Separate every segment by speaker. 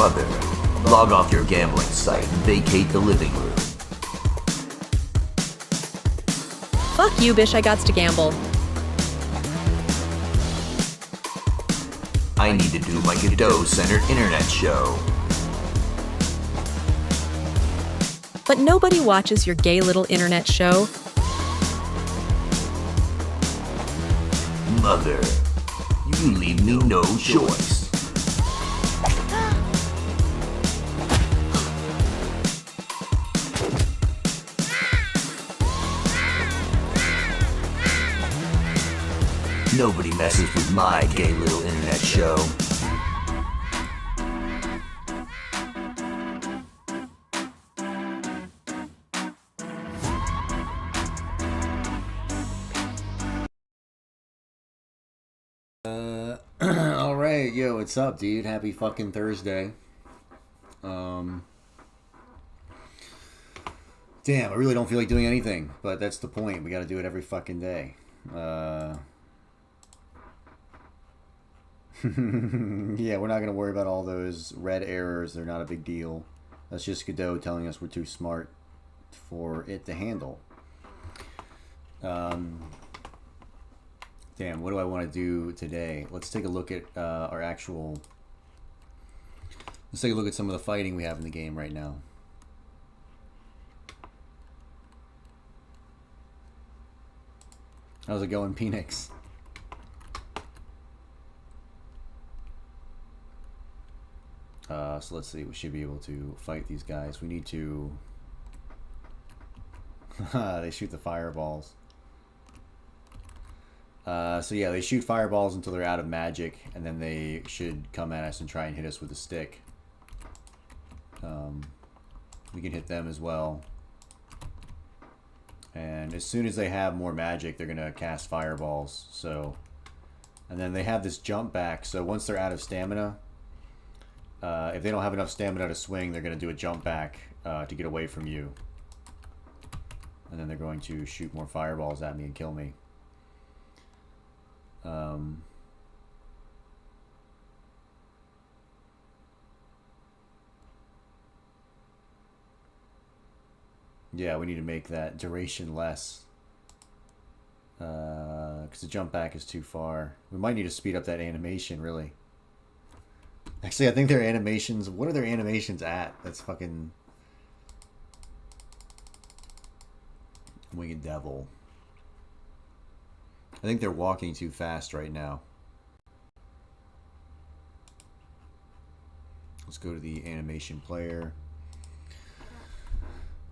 Speaker 1: Mother, log off your gambling site and vacate the living room.
Speaker 2: Fuck you, bish, I gots to gamble.
Speaker 1: I need to do my Godot-centered internet show.
Speaker 2: But nobody watches your gay little internet show.
Speaker 1: Mother, you leave me no choice. Nobody messes with my gay little internet show.
Speaker 3: Alright, yo, what's up, dude? Happy fucking Thursday. Damn, I really don't feel like doing anything, but that's the point. We gotta do it every fucking day. Yeah, we're not gonna worry about all those red errors. They're not a big deal. That's just Godot telling us we're too smart for it to handle. Damn, what do I want to do today? Let's take a look at our actual... Let's take a look at some of the fighting we have in the game right now. How's it going, Phoenix? So let's see, we should be able to fight these guys. We need to... They shoot the fireballs. So yeah, they shoot fireballs until they're out of magic, and then they should come at us and try and hit us with a stick. We can hit them as well. And as soon as they have more magic, they're going to cast fireballs. So, and then they have this jump back, so once they're out of stamina, if they don't have enough stamina to swing, they're going to do a jump back to get away from you. And then they're going to shoot more fireballs at me and kill me. Yeah, we need to make that duration less. Because the jump back is too far. We might need to speed up that animation, really. Actually, I think their animations... What are their animations at? That's fucking... Winged Devil. I think they're walking too fast right now. Let's go to the animation player.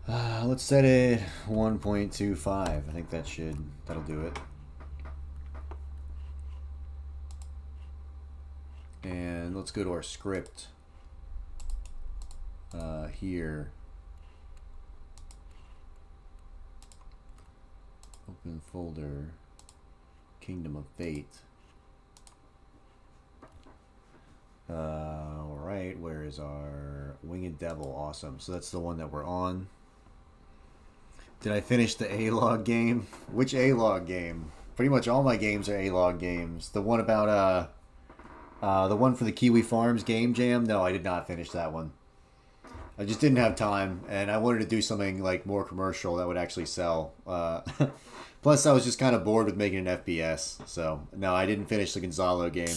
Speaker 3: Let's set it 1.25. I think that'll do it. And let's go to our script here. Open folder. Kingdom of Fate. Alright, where is our Winged Devil? Awesome. So that's the one that we're on. Did I finish the A-Log game? Which A-Log game? Pretty much all my games are A-Log games. The one about, the one for the Kiwi Farms Game Jam? No, I did not finish that one. I just didn't have time, and I wanted to do something, like, more commercial that would actually sell. Plus, I was just kind of bored with making an FPS. So, no, I didn't finish the Gonzalo game.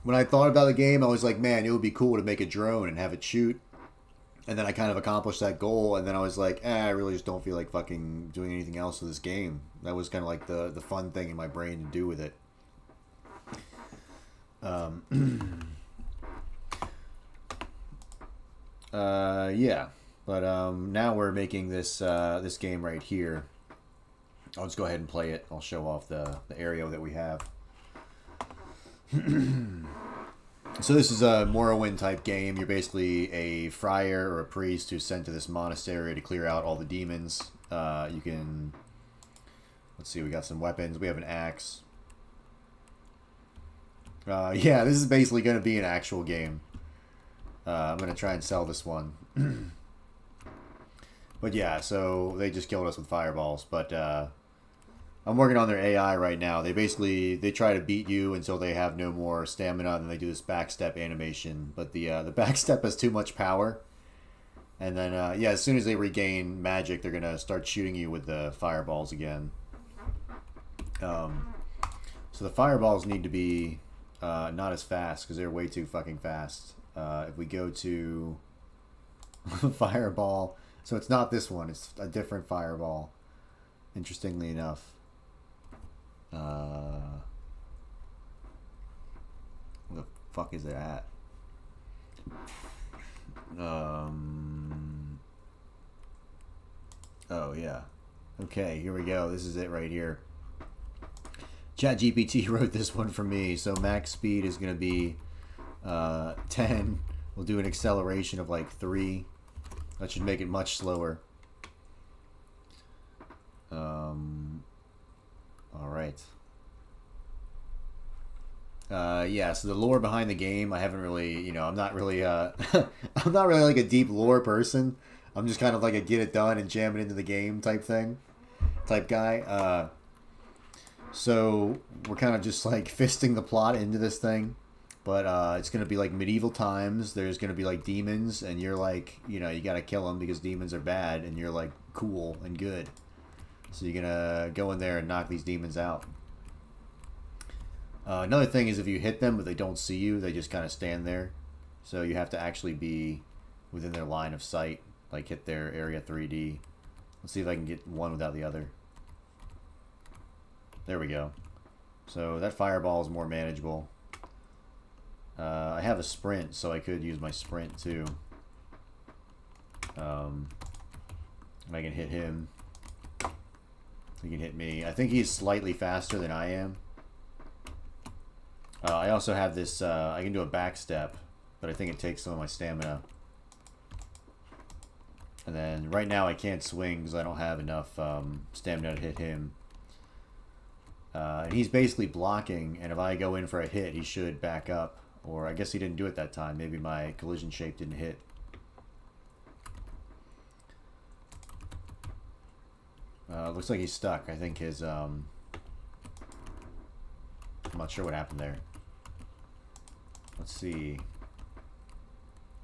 Speaker 3: When I thought about the game, I was like, man, it would be cool to make a drone and have it shoot. And then I kind of accomplished that goal, and then I was like, I really just don't feel like fucking doing anything else with this game. That was kind of like the fun thing in my brain to do with it. Yeah, but now we're making this this game right here. I'll just go ahead and play it. I'll show off the area that we have. So this is a Morrowind type game. You're basically a friar or a priest who's sent to this monastery to clear out all the demons. You can... Let's see, we got some weapons. We have an axe. Yeah, this is basically going to be an actual game. I'm going to try and sell this one. But yeah, so they just killed us with fireballs. But I'm working on their AI right now. They try to beat you until they have no more stamina, and then they do this backstep animation. But the backstep has too much power, and then yeah, as soon as they regain magic, they're gonna start shooting you with the fireballs again. So the fireballs need to be not as fast because they're way too fucking fast. If we go to fireball, so it's not this one, it's a different fireball, interestingly enough. Where the fuck is it at? Oh yeah, okay, here we go. This is it right here. ChatGPT wrote this one for me. So max speed is going to be 10. We'll do an acceleration of like 3. That should make it much slower. All right. Yeah, so the lore behind the game, I haven't really, you know, I'm not really I'm not really like a deep lore person. I'm just kind of like a get it done and jam it into the game type guy. So we're kind of just like fisting the plot into this thing, but it's going to be like medieval times. There's going to be like demons, and you're like, you know, you got to kill them because demons are bad, and you're like cool and good. So you're going to go in there and knock these demons out. Another thing is if you hit them but they don't see you, they just kind of stand there. So you have to actually be within their line of sight, like hit their area 3D. Let's see if I can get one without the other. There we go. So that fireball is more manageable. I have a sprint, so I could use my sprint too. I can hit him. He can hit me. I think he's slightly faster than I am. I also have this, I can do a back step, but I think it takes some of my stamina. And then right now I can't swing because I don't have enough stamina to hit him. And he's basically blocking, and if I go in for a hit, he should back up. Or I guess he didn't do it that time. Maybe my collision shape didn't hit. Looks like he's stuck. I think his, I'm not sure what happened there. Let's see.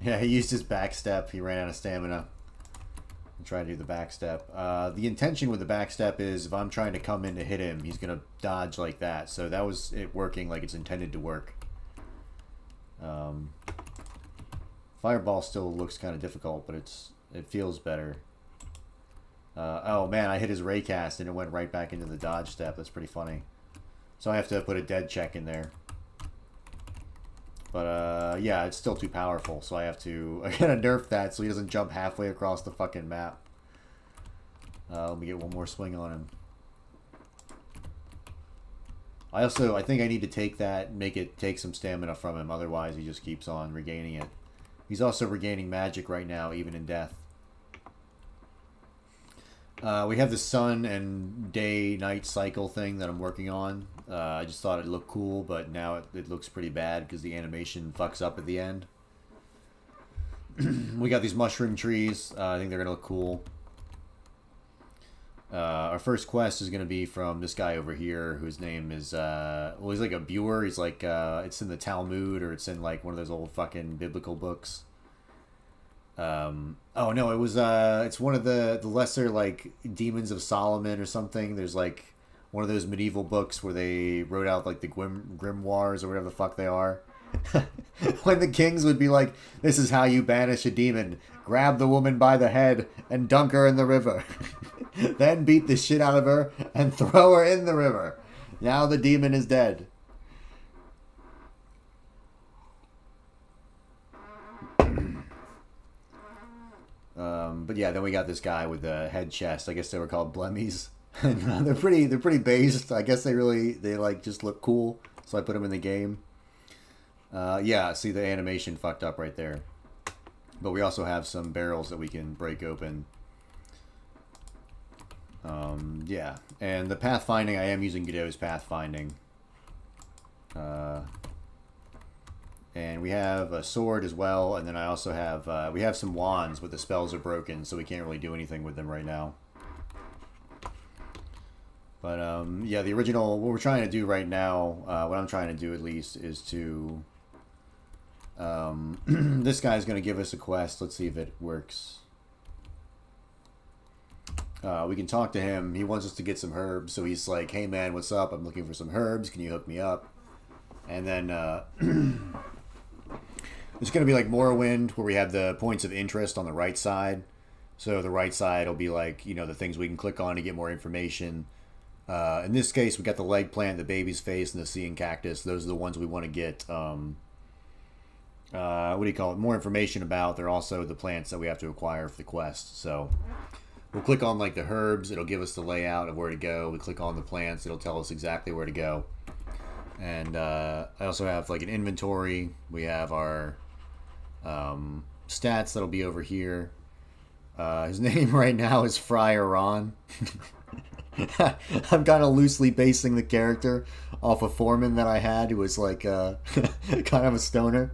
Speaker 3: Yeah, he used his back step. He ran out of stamina. Try to do the back step. The intention with the back step is if I'm trying to come in to hit him, he's gonna dodge like that. So that was it working like it's intended to work. Fireball still looks kind of difficult, but it feels better. Oh man, I hit his raycast and it went right back into the dodge step. That's pretty funny. So I have to put a dead check in there. But yeah, it's still too powerful, so I gotta nerf that so he doesn't jump halfway across the fucking map. Let me get one more swing on him. I think I need to take that, take some stamina from him, otherwise he just keeps on regaining it. He's also regaining magic right now, even in death. We have the sun and day-night cycle thing that I'm working on. I just thought it looked cool, but now it looks pretty bad because the animation fucks up at the end. We got these mushroom trees. I think they're going to look cool. Our first quest is going to be from this guy over here, whose name is, well, he's like a Buer. He's like, it's in the Talmud, or it's in like one of those old fucking biblical books. Oh no, it was, it's one of the lesser, like, Demons of Solomon or something. There's like one of those medieval books where they wrote out like the grimoires or whatever the fuck they are. When the kings would be like, this is how you banish a demon. Grab the woman by the head and dunk her in the river. Then beat the shit out of her and throw her in the river. Now the demon is dead. But yeah, then we got this guy with the head chest. I guess they were called blemmies. And they're pretty based. I guess they like just look cool. So I put them in the game. Yeah, see the animation fucked up right there. But we also have some barrels that we can break open. Yeah, and the pathfinding, I am using Godot's pathfinding. And we have a sword as well, and then I also have, we have some wands, but the spells are broken, so we can't really do anything with them right now. But, yeah, the original, what we're trying to do right now, what I'm trying to do at least, is to, this guy's going to give us a quest. Let's see if it works. We can talk to him. He wants us to get some herbs, so he's like, hey man, what's up? I'm looking for some herbs. Can you hook me up? And then, it's going to be like Morrowind, where we have the points of interest on the right side. So the right side will be like, you know, the things we can click on to get more information. In this case, we got the leg plant, the baby's face, and the sea and cactus. Those are the ones we want to get, what do you call it, more information about. They're also the plants that we have to acquire for the quest. So we'll click on like the herbs. It'll give us the layout of where to go. We click on the plants. It'll tell us exactly where to go. And I also have like an inventory. We have our stats that'll be over here. His name right now is Friar Ron. I'm kind of loosely basing the character off a foreman that I had who was like kind of a stoner.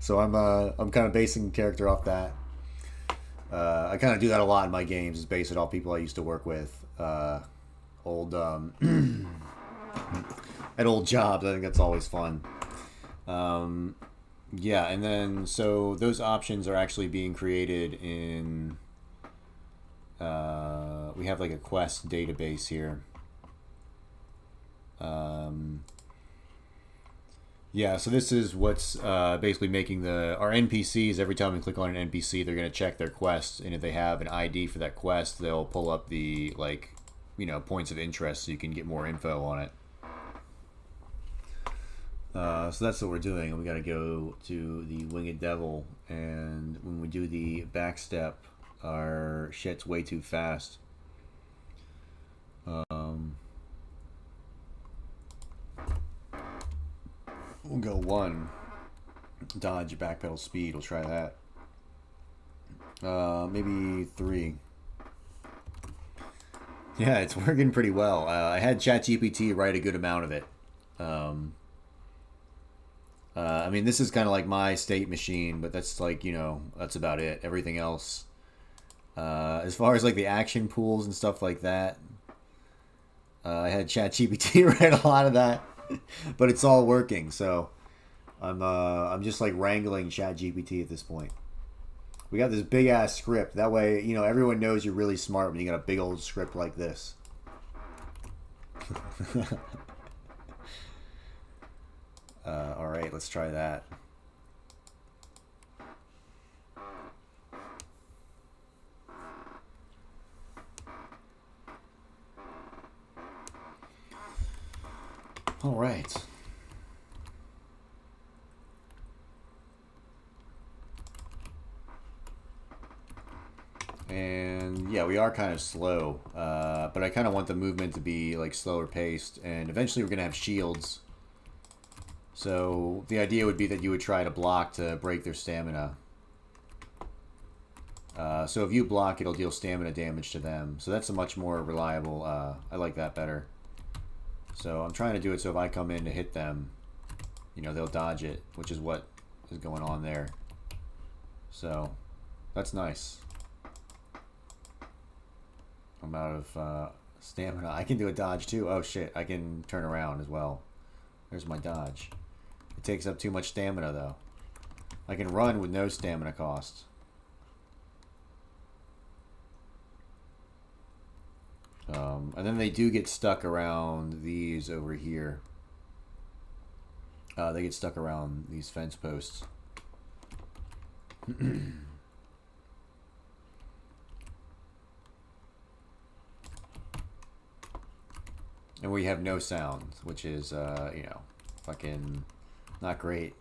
Speaker 3: So I'm kind of basing the character off that. I kind of do that a lot in my games, is base it off people I used to work with. Old at old jobs. I think that's always fun. Yeah, and then so those options are actually being created in we have like a quest database here. Yeah, so this is what's basically making our NPCs, every time we click on an NPC, they're going to check their quest, and if they have an ID for that quest, they'll pull up the, like, you know, points of interest so you can get more info on it. So that's what we're doing. We got to go to the Winged Devil, and when we do the back step, our shit's way too fast. We'll go 1. Dodge, backpedal, speed. We'll try that. Maybe 3. Yeah, it's working pretty well. I had ChatGPT write a good amount of it. I mean, this is kind of like my state machine, but that's like, you know, that's about it. Everything else, as far as like the action pools and stuff like that, I had ChatGPT write a lot of that, but it's all working. So I'm just like wrangling ChatGPT at this point. We got this big ass script. That way, you know, everyone knows you're really smart when you got a big old script like this. All right, let's try that. All right. And yeah, we are kind of slow, but I kind of want the movement to be like slower paced, and eventually we're gonna have shields. So the idea would be that you would try to block to break their stamina. So if you block, it'll deal stamina damage to them. So that's a much more reliable, I like that better. So I'm trying to do it so if I come in to hit them, you know, they'll dodge it, which is what is going on there. So that's nice. I'm out of stamina. I can do a dodge too. Oh shit, I can turn around as well. There's my dodge. It takes up too much stamina though. I can run with no stamina cost. And then they do get stuck around these over here. They get stuck around these fence posts. And we have no sound, which is, you know, fucking not great.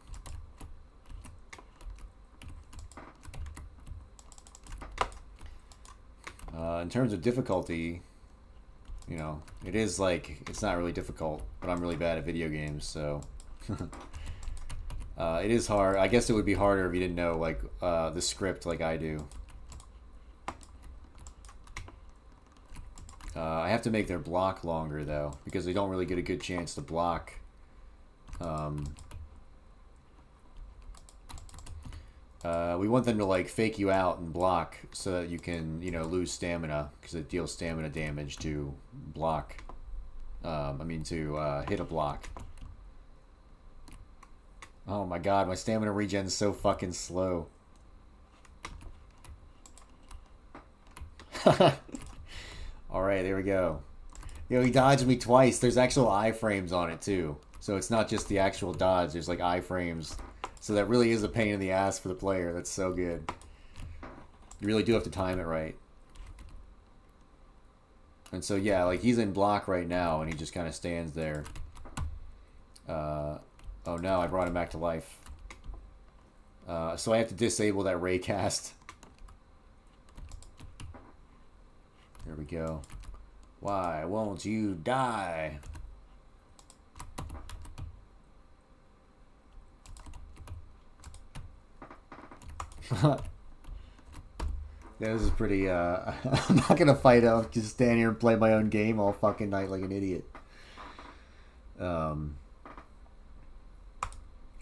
Speaker 3: In terms of difficulty, you know, it is like, it's not really difficult, but I'm really bad at video games, so it is hard. I guess it would be harder if you didn't know, like, the script like I do. I have to make their block longer, though, because they don't really get a good chance to block We want them to like fake you out and block so that you can, you know, lose stamina because it deals stamina damage to block. To hit a block. Oh my god, my stamina regen's so fucking slow. Alright, there we go. Yo, he dodged me twice. There's actual iframes on it too. So it's not just the actual dodge, there's like iframes. So that really is a pain in the ass for the player. That's so good. You really do have to time it right. And so yeah, like he's in block right now and he just kind of stands there. Oh no, I brought him back to life. So I have to disable that ray cast. There we go. Why won't you die? Yeah, this is pretty, I'm not gonna fight. I'll just stand here and play my own game all fucking night like an idiot. Alright,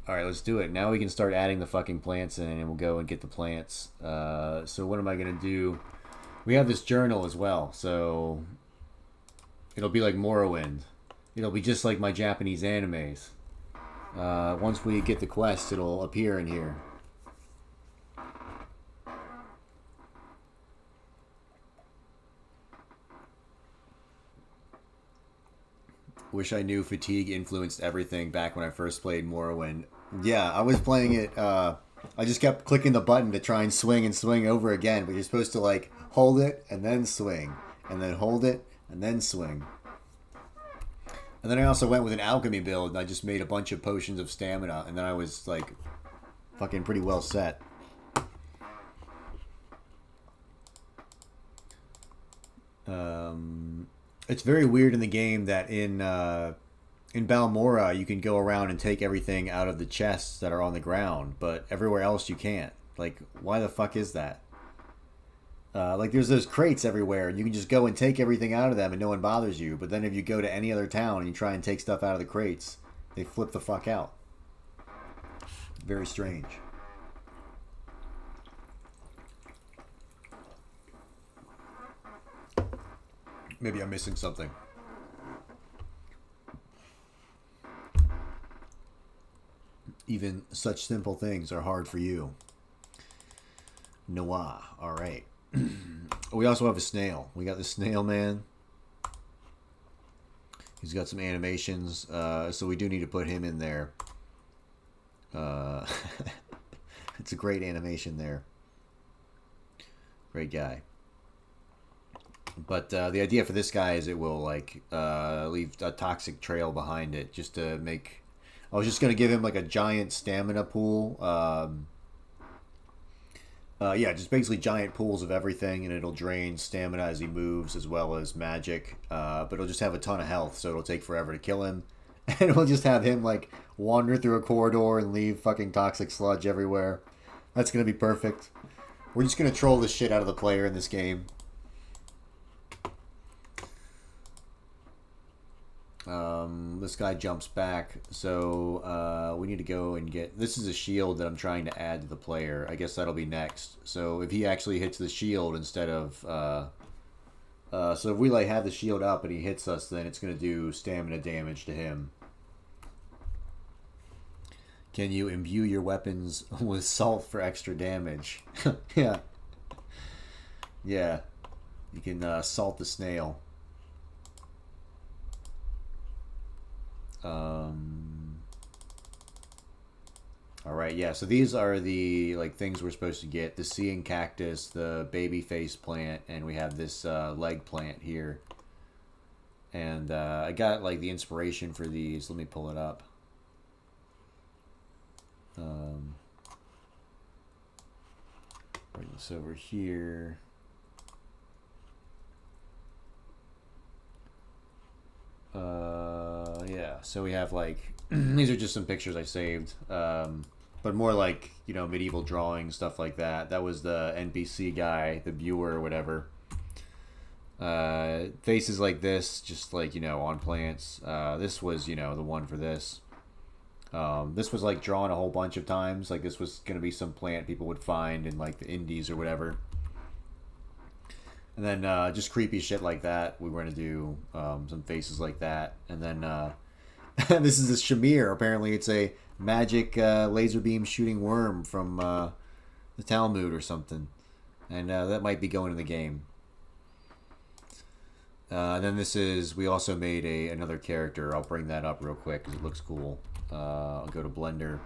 Speaker 3: let's do it. Now we can start adding the fucking plants in and we'll go and get the plants. So what am I gonna do? We have this journal as well, so it'll be like Morrowind. It'll be just like my Japanese animes. Once we get the quest, it'll appear in here. Wish I knew fatigue influenced everything back when I first played Morrowind. Yeah, I was playing it, I just kept clicking the button to try and swing over again, but you're supposed to like hold it and then swing, and then hold it and then swing. And then I also went with an alchemy build and I just made a bunch of potions of stamina, and then I was like fucking pretty well set. It's very weird in the game that in Balmora you can go around and take everything out of the chests that are on the ground, but everywhere else you can't. Like, why the fuck is that? Like, there's those crates everywhere, and you can just go and take everything out of them and no one bothers you. But then if you go to any other town and you try and take stuff out of the crates, they flip the fuck out. Very strange. Maybe I'm missing something. Even such simple things are hard for you. Noah. Alright. We also have a snail. We got the snail man. He's got some animations, so we do need to put him in there. It's a great animation there. Great guy. But the idea for this guy is it will like leave a toxic trail behind it, just to make... I was just going to give him like a giant stamina pool. Yeah, just basically giant pools of everything, and it'll drain stamina as he moves as well as magic. But it'll just have a ton of health, so it'll take forever to kill him. And we'll just have him like wander through a corridor and leave fucking toxic sludge everywhere. That's going to be perfect. We're just going to troll the shit out of the player in this game. This guy jumps back, so we need to go and get... This is a shield that I'm trying to add to the player. I guess that'll be next. So if he actually hits the shield instead of... so if we like have the shield up and he hits us, then it's going to do stamina damage to him. Can you imbue your weapons with salt for extra damage? Yeah. Yeah. You can salt the snail. Alright, yeah, so these are the like things we're supposed to get. The seeing cactus, the baby face plant, and we have this leg plant here. And I got like the inspiration for these. Let me pull it up. Bring this over here. Yeah, so we have like these are just some pictures I saved, but more like, you know, medieval drawing, stuff like that. That was the NPC guy, the viewer or whatever. Faces like this, just like, you know, on plants. This was, you know, the one for this. This was like drawn a whole bunch of times. Like this was going to be some plant people would find in like the Indies or whatever. And then just creepy shit like that. We were going to do some faces like that. And then this is a Shamir. Apparently it's a magic laser beam shooting worm from the Talmud or something. And that might be going in the game. Then this is, we also made another character. I'll bring that up real quick because it looks cool. I'll go to Blender.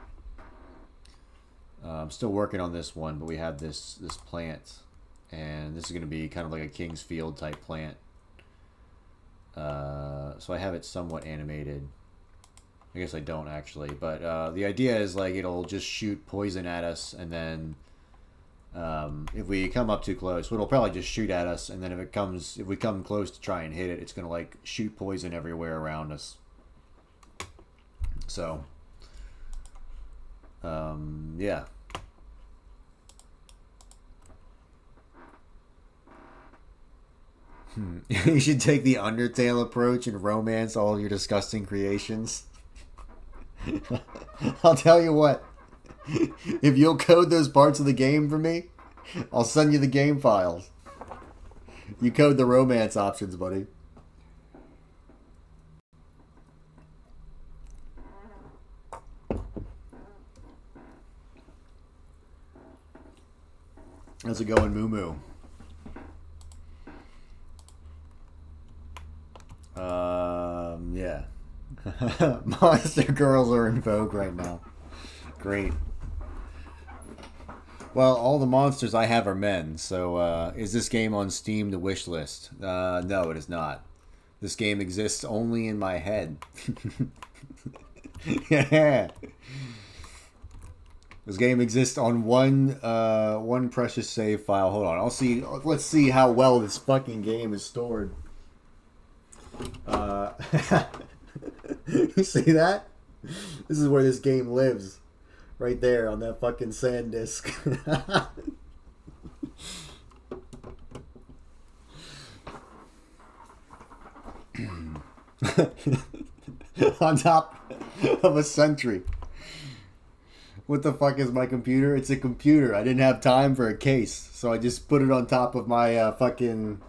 Speaker 3: I'm still working on this one, but we have this plant. And this is going to be kind of like a King's Field type plant. So I have it somewhat animated. I guess I don't actually. But the idea is like it'll just shoot poison at us, and then if we come up too close, it'll probably just shoot at us, and then if we come close to try and hit it, it's going to like shoot poison everywhere around us. So, yeah. You should take the Undertale approach and romance all your disgusting creations. I'll tell you what. If you'll code those parts of the game for me, I'll send you the game files. You code the romance options, buddy. How's it going, Moo Moo? Yeah. Monster girls are in vogue right now. Great. Well, all the monsters I have are men, so is this game on Steam to wish list? No, it is not. This game exists only in my head. Yeah. This game exists on one precious save file. Hold on, let's see how well this fucking game is stored. You see that? This is where this game lives. Right there on that fucking sand disk. On top of a sentry. What the fuck is my computer? It's a computer. I didn't have time for a case, so I just put it on top of my fucking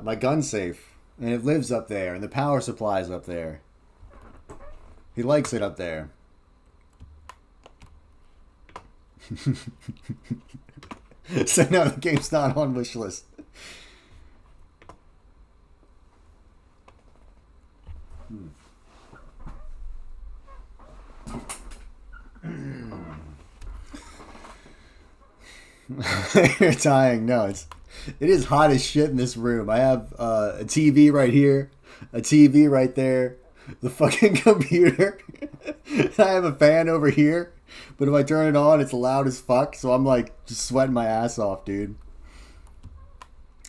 Speaker 3: my gun safe. And it lives up there, and the power supply's up there. He likes it up there. So no, the game's not on wish list. You're dying. No, it is hot as shit in this room. I have a TV right here, a TV right there, the fucking computer. I have a fan over here, but if I turn it on, it's loud as fuck. So I'm like just sweating my ass off, dude.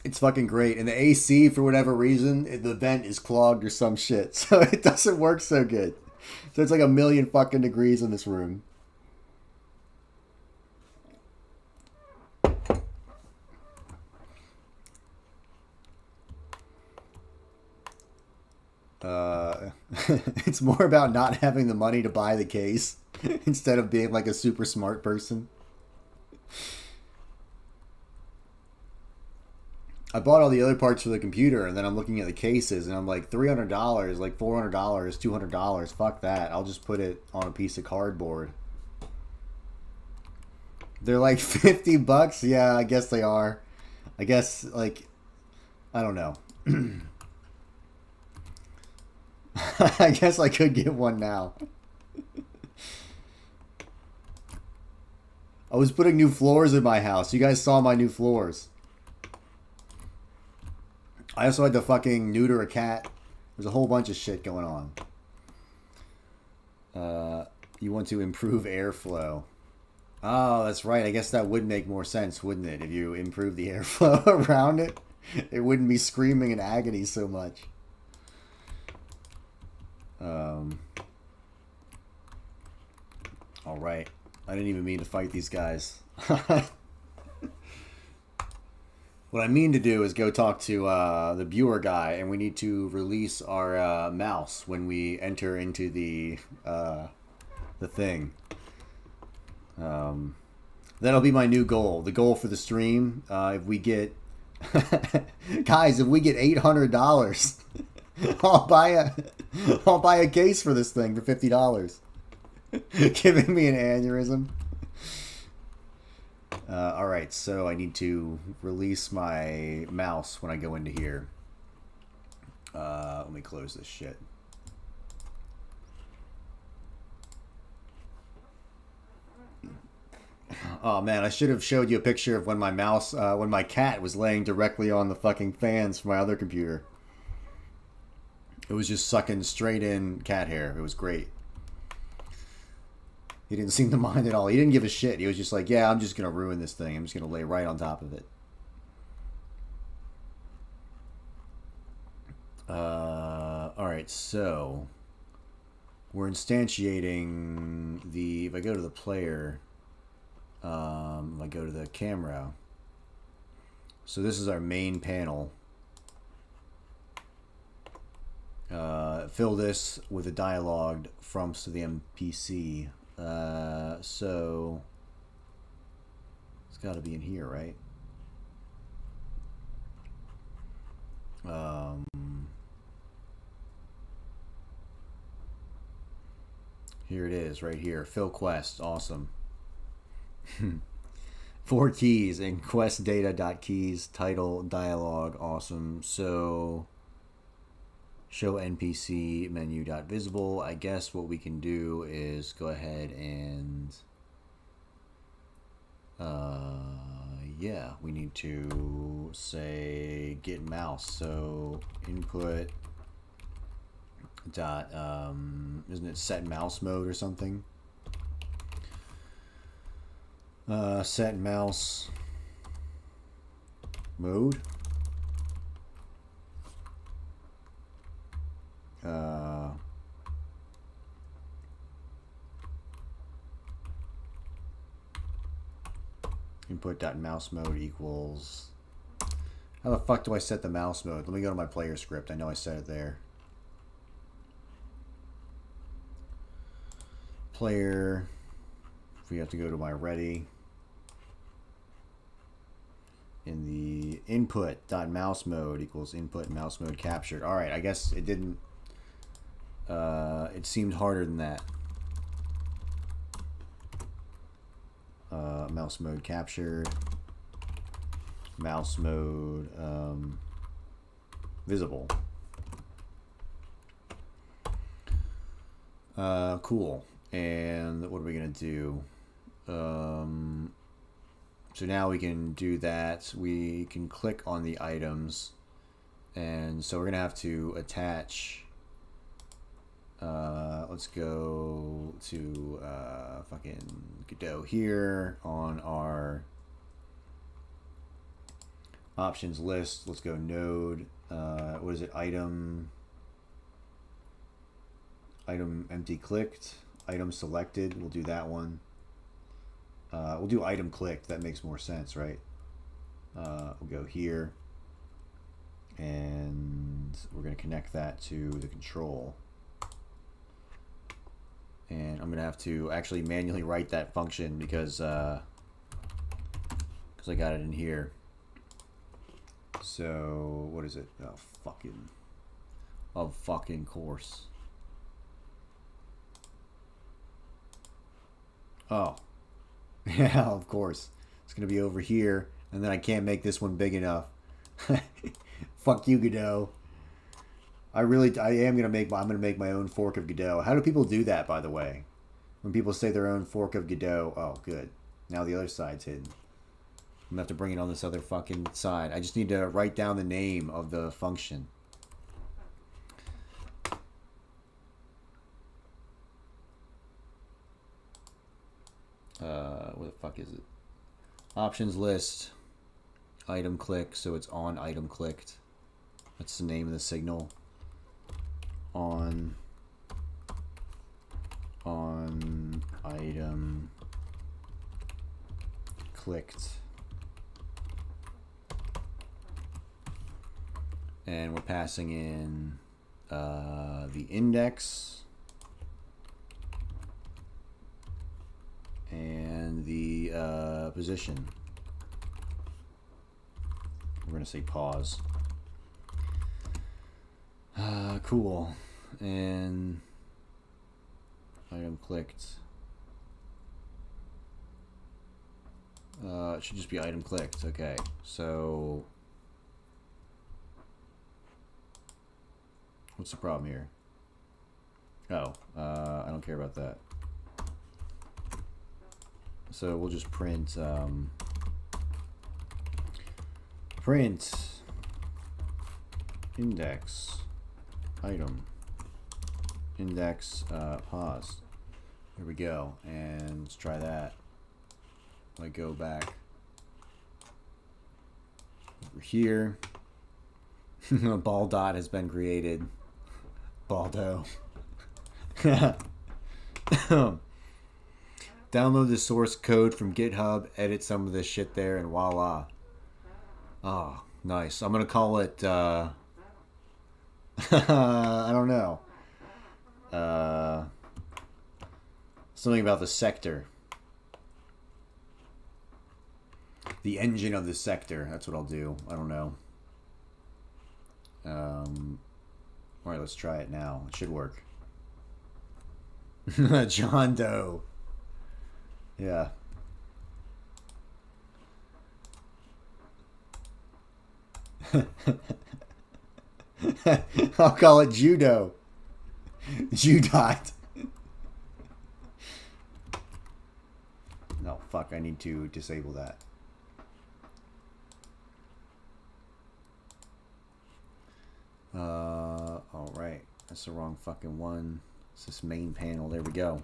Speaker 3: It's fucking great. And the AC, for whatever reason, the vent is clogged or some shit, so it doesn't work so good. So it's like 1,000,000 fucking degrees in this room. It's more about not having the money to buy the case instead of being like a super smart person. I bought all the other parts for the computer, and then I'm looking at the cases, and I'm like, $300, like $400, $200. Fuck that. I'll just put it on a piece of cardboard. They're like $50. Yeah, I guess they are. I guess, like, I don't know. I guess I could get one now. I was putting new floors in my house. You guys saw my new floors. I also had to fucking neuter a cat. There's a whole bunch of shit going on. You want to improve airflow. Oh, that's right. I guess that would make more sense, wouldn't it? If you improve the airflow around it, it wouldn't be screaming in agony so much. All right. I didn't even mean to fight these guys. What I mean to do is go talk to the viewer guy, and we need to release our mouse when we enter into the thing. That'll be my new goal. The goal for the stream, if we get guys, if we get $800, I'll buy a case for this thing for $50. Giving me an aneurysm. Alright, so I need to release my mouse when I go into here. Let me close this shit. Oh man, I should have showed you a picture of when my mouse, when my cat was laying directly on the fucking fans for my other computer. It was just sucking straight in cat hair. It was great. He didn't seem to mind at all. He didn't give a shit. He was just like, yeah, I'm just going to ruin this thing. I'm just going to lay right on top of it. Alright, so we're instantiating the, if I go to the player, if I go to the camera, so this is our main panel. Fill this with a dialogue from the NPC. So it's got to be in here, right? Here it is, right here. Fill quest, awesome. 4 keys and quest data.keys, title, dialogue, awesome. So show NPC menu.visible. I guess what we can do is go ahead and yeah, we need to say get mouse. So input dot isn't it set mouse mode or something? Set mouse mode. Input.mouse mode equals, how the fuck do I set the mouse mode? Let me go to my player script. I know I set it there. Player, if we have to go to my ready, in the input.mouse mode equals input mouse mode captured. All right, I guess it didn't, it seemed harder than that. Mouse mode captured, mouse mode visible. Cool. And what are we gonna do? So now we can do that. We can click on the items, and so we're gonna have to attach. Let's go to fucking Godot here on our options list. Let's go node. What is it? Item empty clicked. Item selected. We'll do that one. We'll do item clicked. That makes more sense, right? We'll go here, and we're going to connect that to the control. And I'm going to have to actually manually write that function because I got it in here. So what is it? Oh, fucking course. Oh, yeah, of course. It's going to be over here, and then I can't make this one big enough. Fuck you, Godot. I am going to make, I'm going to make my own fork of Godot. How do people do that, by the way? When people say their own fork of Godot, oh, good. Now the other side's hidden. I'm going to have to bring it on this other fucking side. I just need to write down the name of the function. Where the fuck is it? Options list. Item click, so it's on item clicked. That's the name of the signal. On item clicked. And we're passing in the index and the position. We're going to say pause. Cool. And item clicked. It should just be item clicked. Okay, so what's the problem here? Oh, I don't care about that. So we'll just print print index item index pause. Here we go, and let's try that. I go back over here. A ball dot has been created. Baldo. Download the source code from GitHub, edit some of this shit there, and voila. Oh, nice. I'm gonna call it I don't know. Something about the sector. The engine of the sector. That's what I'll do. I don't know. Alright, let's try it now. It should work. John Doe. Yeah. I'll call it Judo. Judot. No, fuck, I need to disable that. Alright. That's the wrong fucking one. It's this main panel. There we go.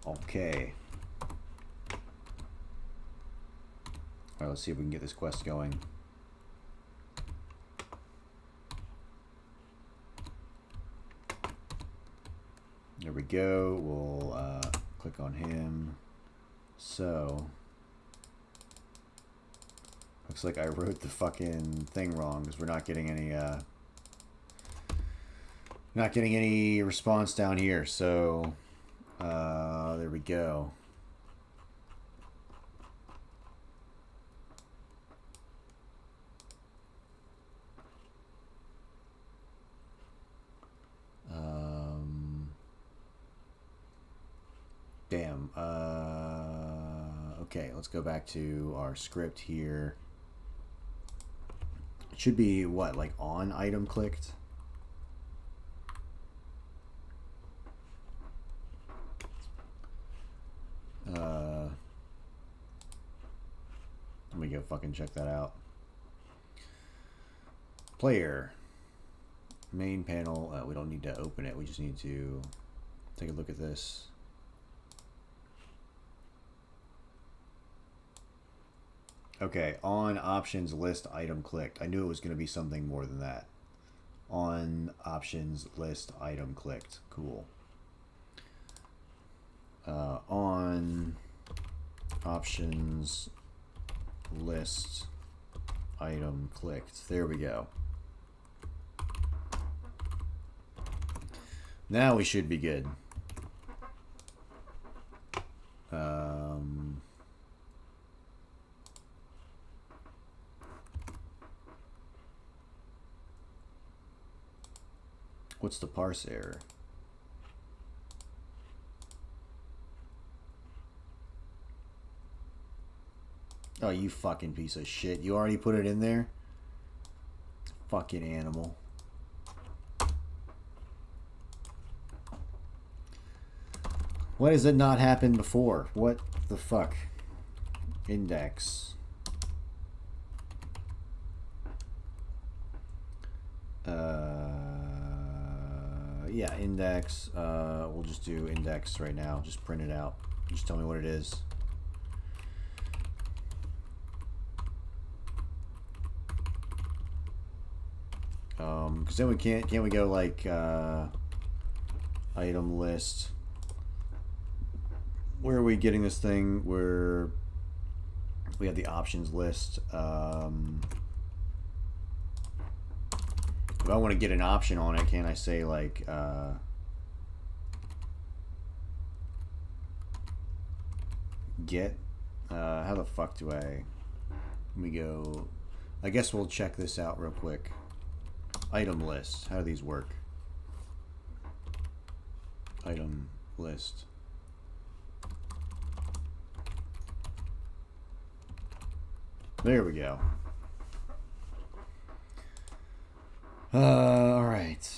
Speaker 3: Okay. Alright, let's see if we can get this quest going. There we go. We'll click on him. So, looks like I wrote the fucking thing wrong because we're not getting any response down here. So, there we go. Damn. Okay, let's go back to our script here. It should be what, like on item clicked? Let me go fucking check that out. Player. Main panel. We don't need to open it. We just need to take a look at this. Okay, on options list item clicked. I knew it was going to be something more than that. On options list item clicked. Cool. On options list item clicked. There we go. Now we should be good. What's the parse error? Oh, you fucking piece of shit. You already put it in there? Fucking animal. Why does it not happen before? What the fuck? Index. Yeah, index. We'll just do index right now. Just print it out. Just tell me what it is. Because then we can't we go like item list where are we getting this thing? Where we have the options list. If I want to get an option on it, can I say like get? How the fuck do I? Let me go. I guess we'll check this out real quick. Item list. How do these work? Item list. There we go. All right.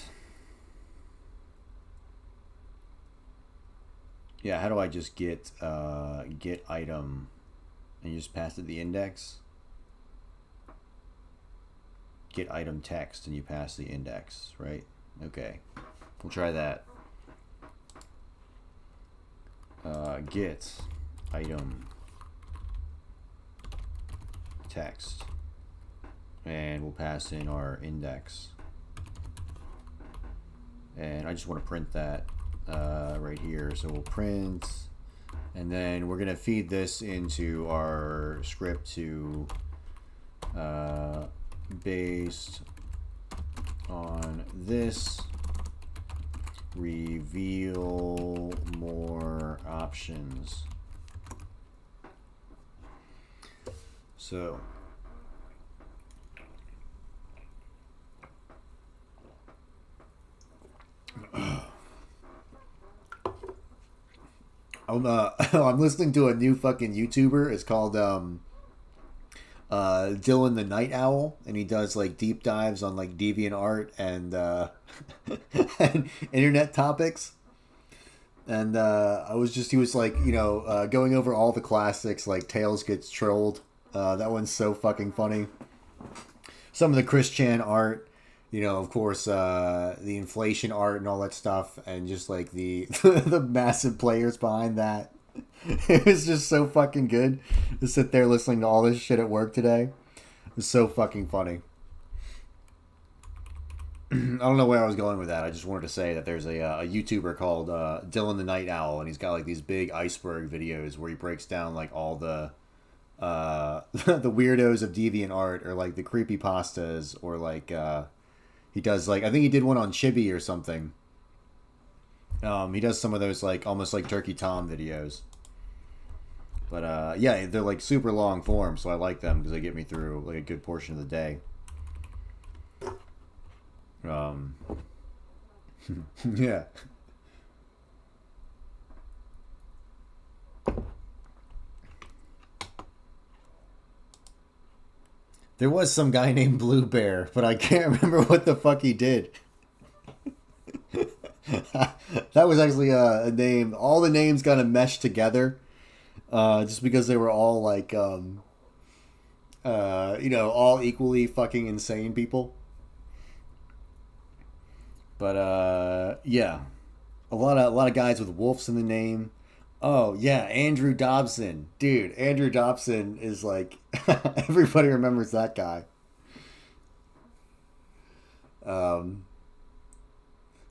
Speaker 3: Yeah, how do I just get item and you just pass it the index? Get item text and you pass the index, right? Okay. We'll try that. Get item text. And we'll pass in our index. And I just want to print that right here. So we'll print, and then we're going to feed this into our script to based on this, reveal more options. So I'm listening to a new fucking YouTuber. It's called Dylan the Night Owl, and he does like deep dives on like DeviantArt and and internet topics. And he was like, you know, going over all the classics like Tails Gets Trolled. That one's so fucking funny. Some of the Chris Chan art, you know, of course, the inflation art and all that stuff, and just like the the massive players behind that. It was just so fucking good to sit there listening to all this shit at work today. It was so fucking funny. I don't know where I was going with that. I just wanted to say that there's a YouTuber called Dylan the Night Owl, and he's got like these big iceberg videos where he breaks down like all the the weirdos of DeviantArt, or like the creepypastas, or like he does like, I think he did one on Chibi or something. He does some of those like almost like Turkey Tom videos. But yeah, they're like super long form, so I like them because they get me through like a good portion of the day. Yeah. There was some guy named Blue Bear, but I can't remember what the fuck he did. That was actually a name. All the names kind of meshed together, just because they were all like, you know, all equally fucking insane people. But yeah, a lot of guys with wolves in the name. Oh yeah, Andrew Dobson, dude. Andrew Dobson is like everybody remembers that guy.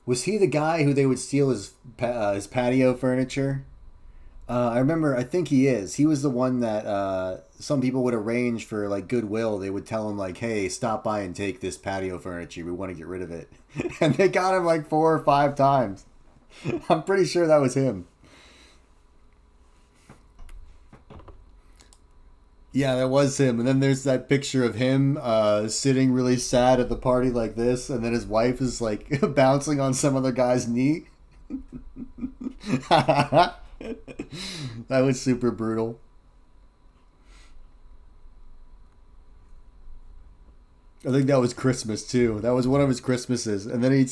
Speaker 3: Was he the guy who they would steal his patio furniture? I remember. I think he is. He was the one that some people would arrange for like goodwill. They would tell him like, "Hey, stop by and take this patio furniture. We want to get rid of it," and they got him like 4 or 5 times. I'm pretty sure that was him. Yeah, that was him. And then there's that picture of him sitting really sad at the party like this, and then his wife is like bouncing on some other guy's knee. That was super brutal. I think that was Christmas too. That was one of his Christmases. And then he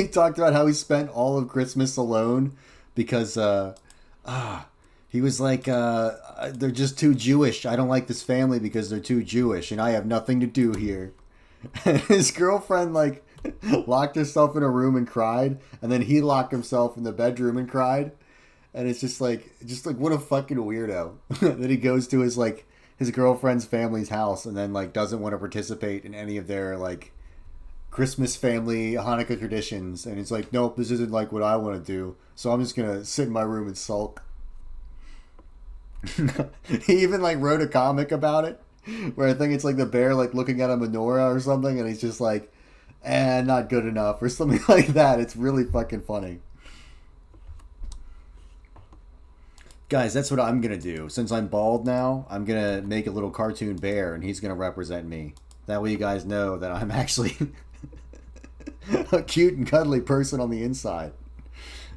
Speaker 3: talked about how he spent all of Christmas alone because he was like, they're just too Jewish. I don't like this family because they're too Jewish, and I have nothing to do here. And his girlfriend like locked herself in a room and cried, and then he locked himself in the bedroom and cried. And it's just like what a fucking weirdo that he goes to his girlfriend's family's house and then like doesn't want to participate in any of their like Christmas family Hanukkah traditions, and it's like, nope, this isn't like what I want to do, so I'm just gonna sit in my room and sulk. He even like wrote a comic about it, where I think it's like the bear like looking at a menorah or something, and he's just like, not good enough or something like that. It's really fucking funny. Guys, that's what I'm gonna do. Since I'm bald now, I'm gonna make a little cartoon bear, and he's gonna represent me. That way, you guys know that I'm actually a cute and cuddly person on the inside.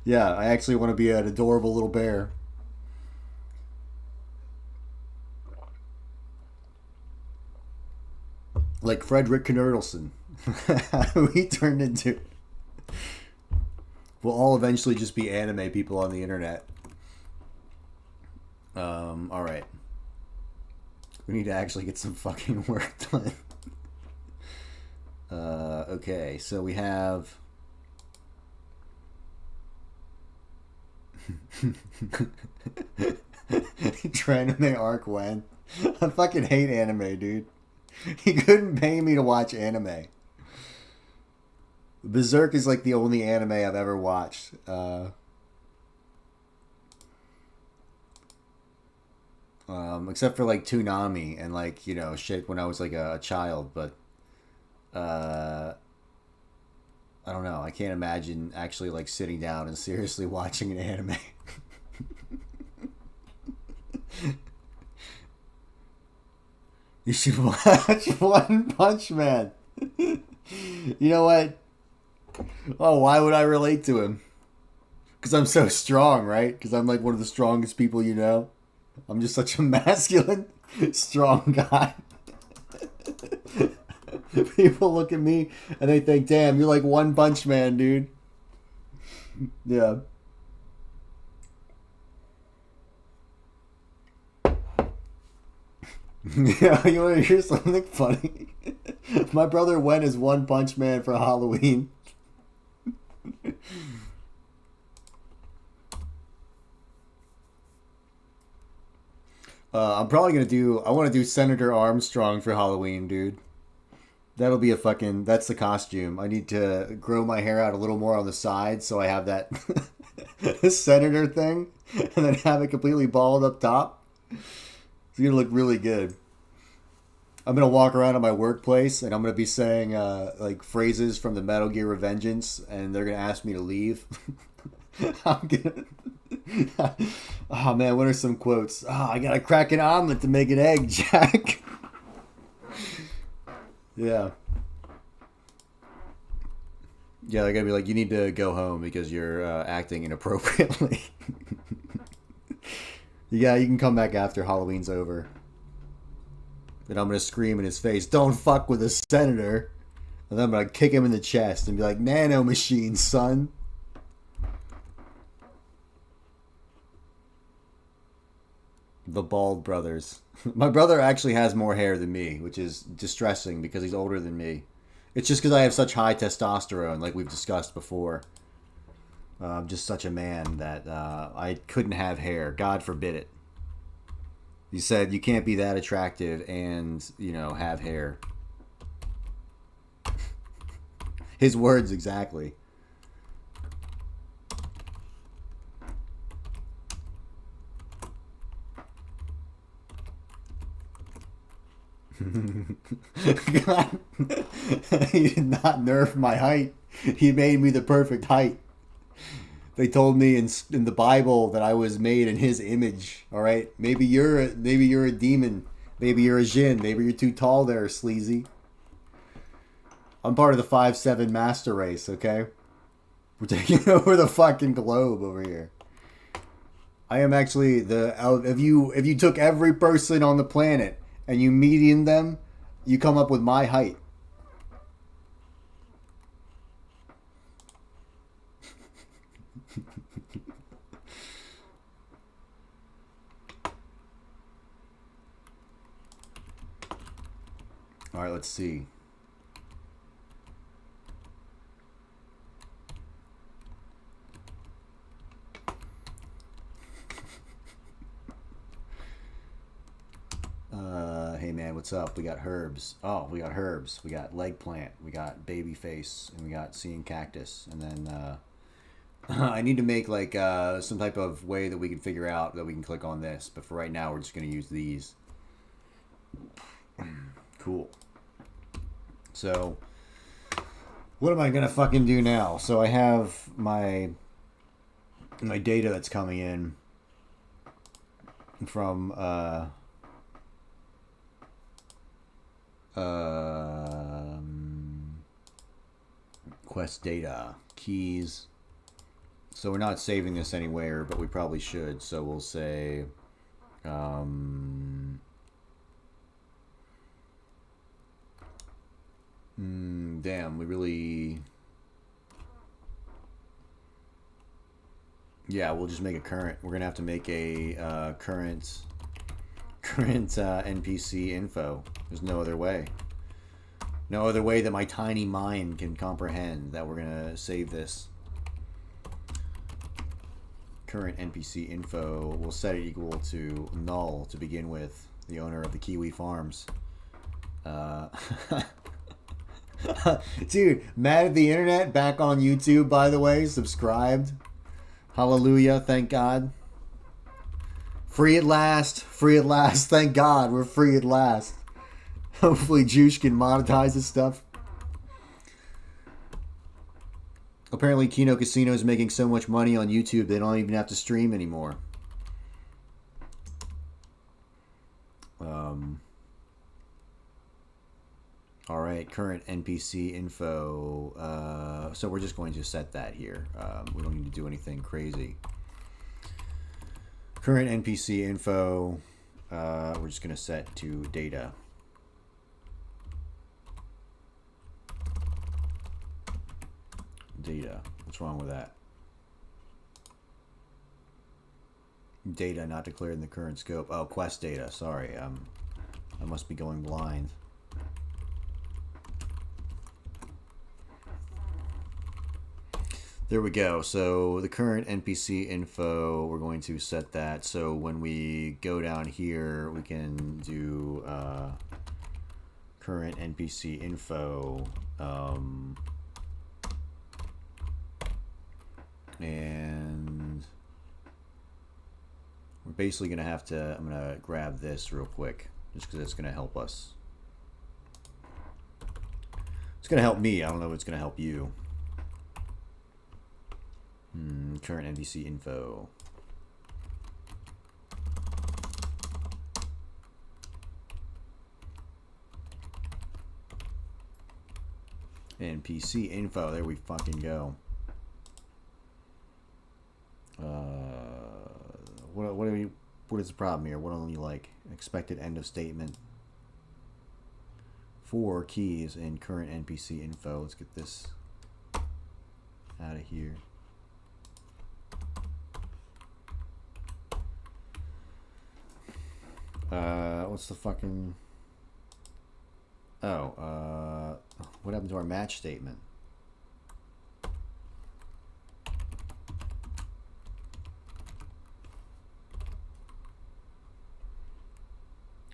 Speaker 3: Yeah, I actually want to be an adorable little bear. Like Frederick Knurdelson, who he turned into. We'll all eventually just be anime people on the internet. Alright. We need to actually get some fucking work done. Okay, so we have... Tranime arc when? I fucking hate anime, dude. He couldn't pay me to watch anime. Berserk is like the only anime I've ever watched. Except for like Toonami and like, you know, shit when I was like a child, but I don't know. I can't imagine actually like sitting down and seriously watching an anime. You should watch One Punch Man. You know what? Oh, why would I relate to him? Because I'm so strong, right? Because I'm like one of the strongest people you know. I'm just such a masculine, strong guy. People look at me and they think, damn, you're like One Punch Man, dude. Yeah. Yeah, you want to hear something funny? My brother went as One Punch Man for Halloween. I'm probably going to do... I want to do Senator Armstrong for Halloween, dude. That'll be a fucking... That's the costume. I need to grow my hair out a little more on the side so I have that senator thing. And then have it completely bald up top. It's going to look really good. I'm going to walk around at my workplace and I'm going to be saying like phrases from the Metal Gear Revengeance and they're going to ask me to leave. I'm going to... Oh man, what are some quotes? Oh, I got to crack an omelet to make an egg, Jack. Yeah. Yeah, they're going to be like, you need to go home because you're acting inappropriately. Yeah, you can come back after Halloween's over. Then I'm going to scream in his face, don't fuck with a senator. And then I'm going to kick him in the chest and be like, nano machine, son. The Bald Brothers. My brother actually has more hair than me, which is distressing because he's older than me. It's just because I have such high testosterone, like we've discussed before. I'm just such a man that I couldn't have hair. God forbid it. He said you can't be that attractive and, you know, have hair. His words exactly. God. He did not nerf my height. He made me the perfect height. They told me in the Bible that I was made in His image. All right, maybe you're a demon. Maybe you're a djinn. Maybe you're too tall there, sleazy. I'm part of the 5'7" master race. Okay, we're taking over the fucking globe over here. I am actually if you took every person on the planet and you median them, you come up with my height. All right, let's see. Hey man, what's up? We got herbs. Oh, we got herbs. We got leg plant. We got baby face, and we got seeing cactus, and then I need to make like some type of way that we can figure out that we can click on this. But for right now, we're just going to use these. Cool. So, what am I going to fucking do now? So I have my data that's coming in from quest data keys. So we're not saving this anywhere, but we probably should. So we'll say damn, we really... Yeah, we'll just make a current. We're gonna have to make a current NPC info. There's no other way. No other way that my tiny mind can comprehend that we're gonna save this. Current NPC info. We'll set it equal to null to begin with. The owner of the Kiwi Farms. Dude, mad at the internet. Back on YouTube, by the way. Subscribed. Hallelujah, thank God. Free at last. Free at last. Thank God we're free at last. Hopefully Juice can monetize this stuff. Apparently Kino Casino is making so much money on YouTube they don't even have to stream anymore. Alright, current NPC info. So we're just going to set that here. We don't need to do anything crazy. Current NPC info. We're just going to set to data. Data. What's wrong with that? Data not declared in the current scope. Oh, quest data. Sorry. I must be going blind. There we go. So the current NPC info, we're going to set that. So when we go down here, we can do current NPC info. And we're basically going to have to, I'm going to grab this real quick just because it's going to help us. It's going to help me. I don't know if it's going to help you. Current NPC info. NPC info. There we fucking go. What is the problem here? What don't you like? Expected end of statement. 4 keys in current NPC info. Let's get this out of here. What's the fucking... Oh, what happened to our match statement?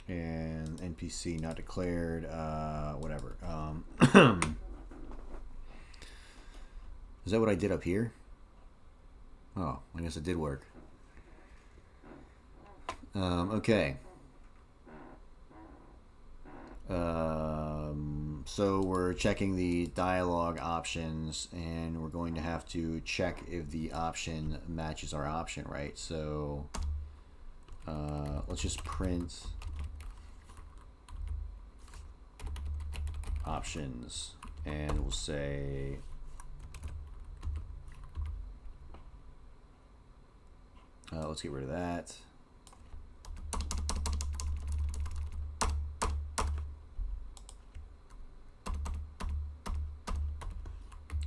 Speaker 3: And NPC not declared, whatever. Is that what I did up here? Oh, I guess it did work. Okay. So we're checking the dialogue options, and we're going to have to check if the option matches our option, right? So let's just print options, and we'll say let's get rid of that.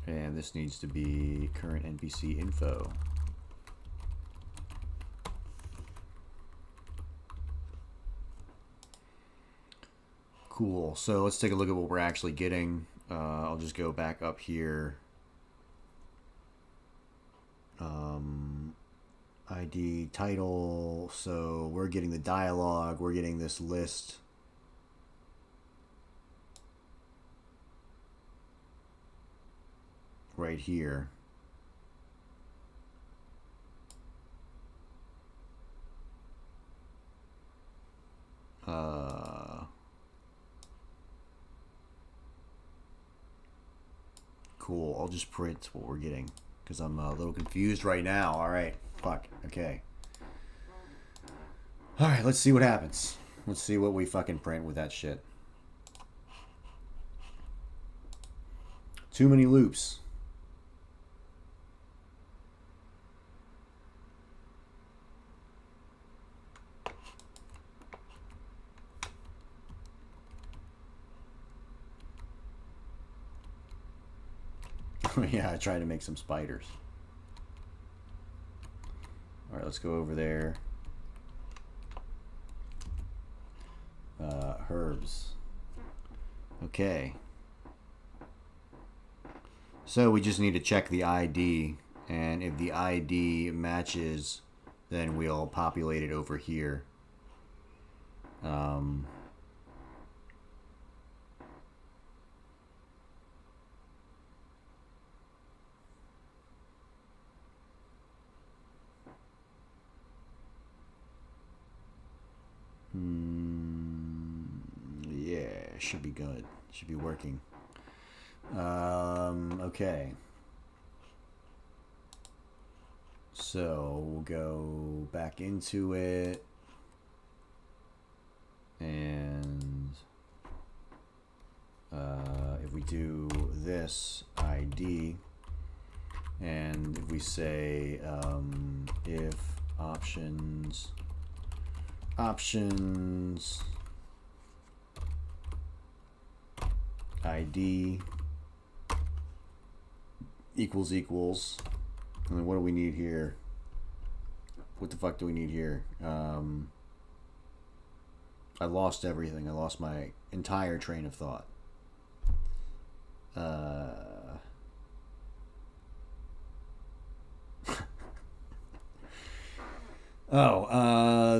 Speaker 3: And this needs to be current NPC info. Cool. So let's take a look at what we're actually getting. I'll just go back up here. ID, title. So we're getting the dialogue. We're getting this list. Right here. Cool. I'll just print what we're getting because I'm a little confused right now. All right. Fuck. Okay. All right. Let's see what happens. Let's see what we fucking print with that shit. Too many loops. Yeah, I tried to make some spiders. All right, let's go over there. Herbs. Okay. So we just need to check the ID, and if the ID matches, then we'll populate it over here. Yeah, should be good. Should be working. Okay. So we'll go back into it, and if we do this ID, and if we say if options ID equals, and then what do we need here? What the fuck do we need here? I lost everything. I lost my entire train of thought.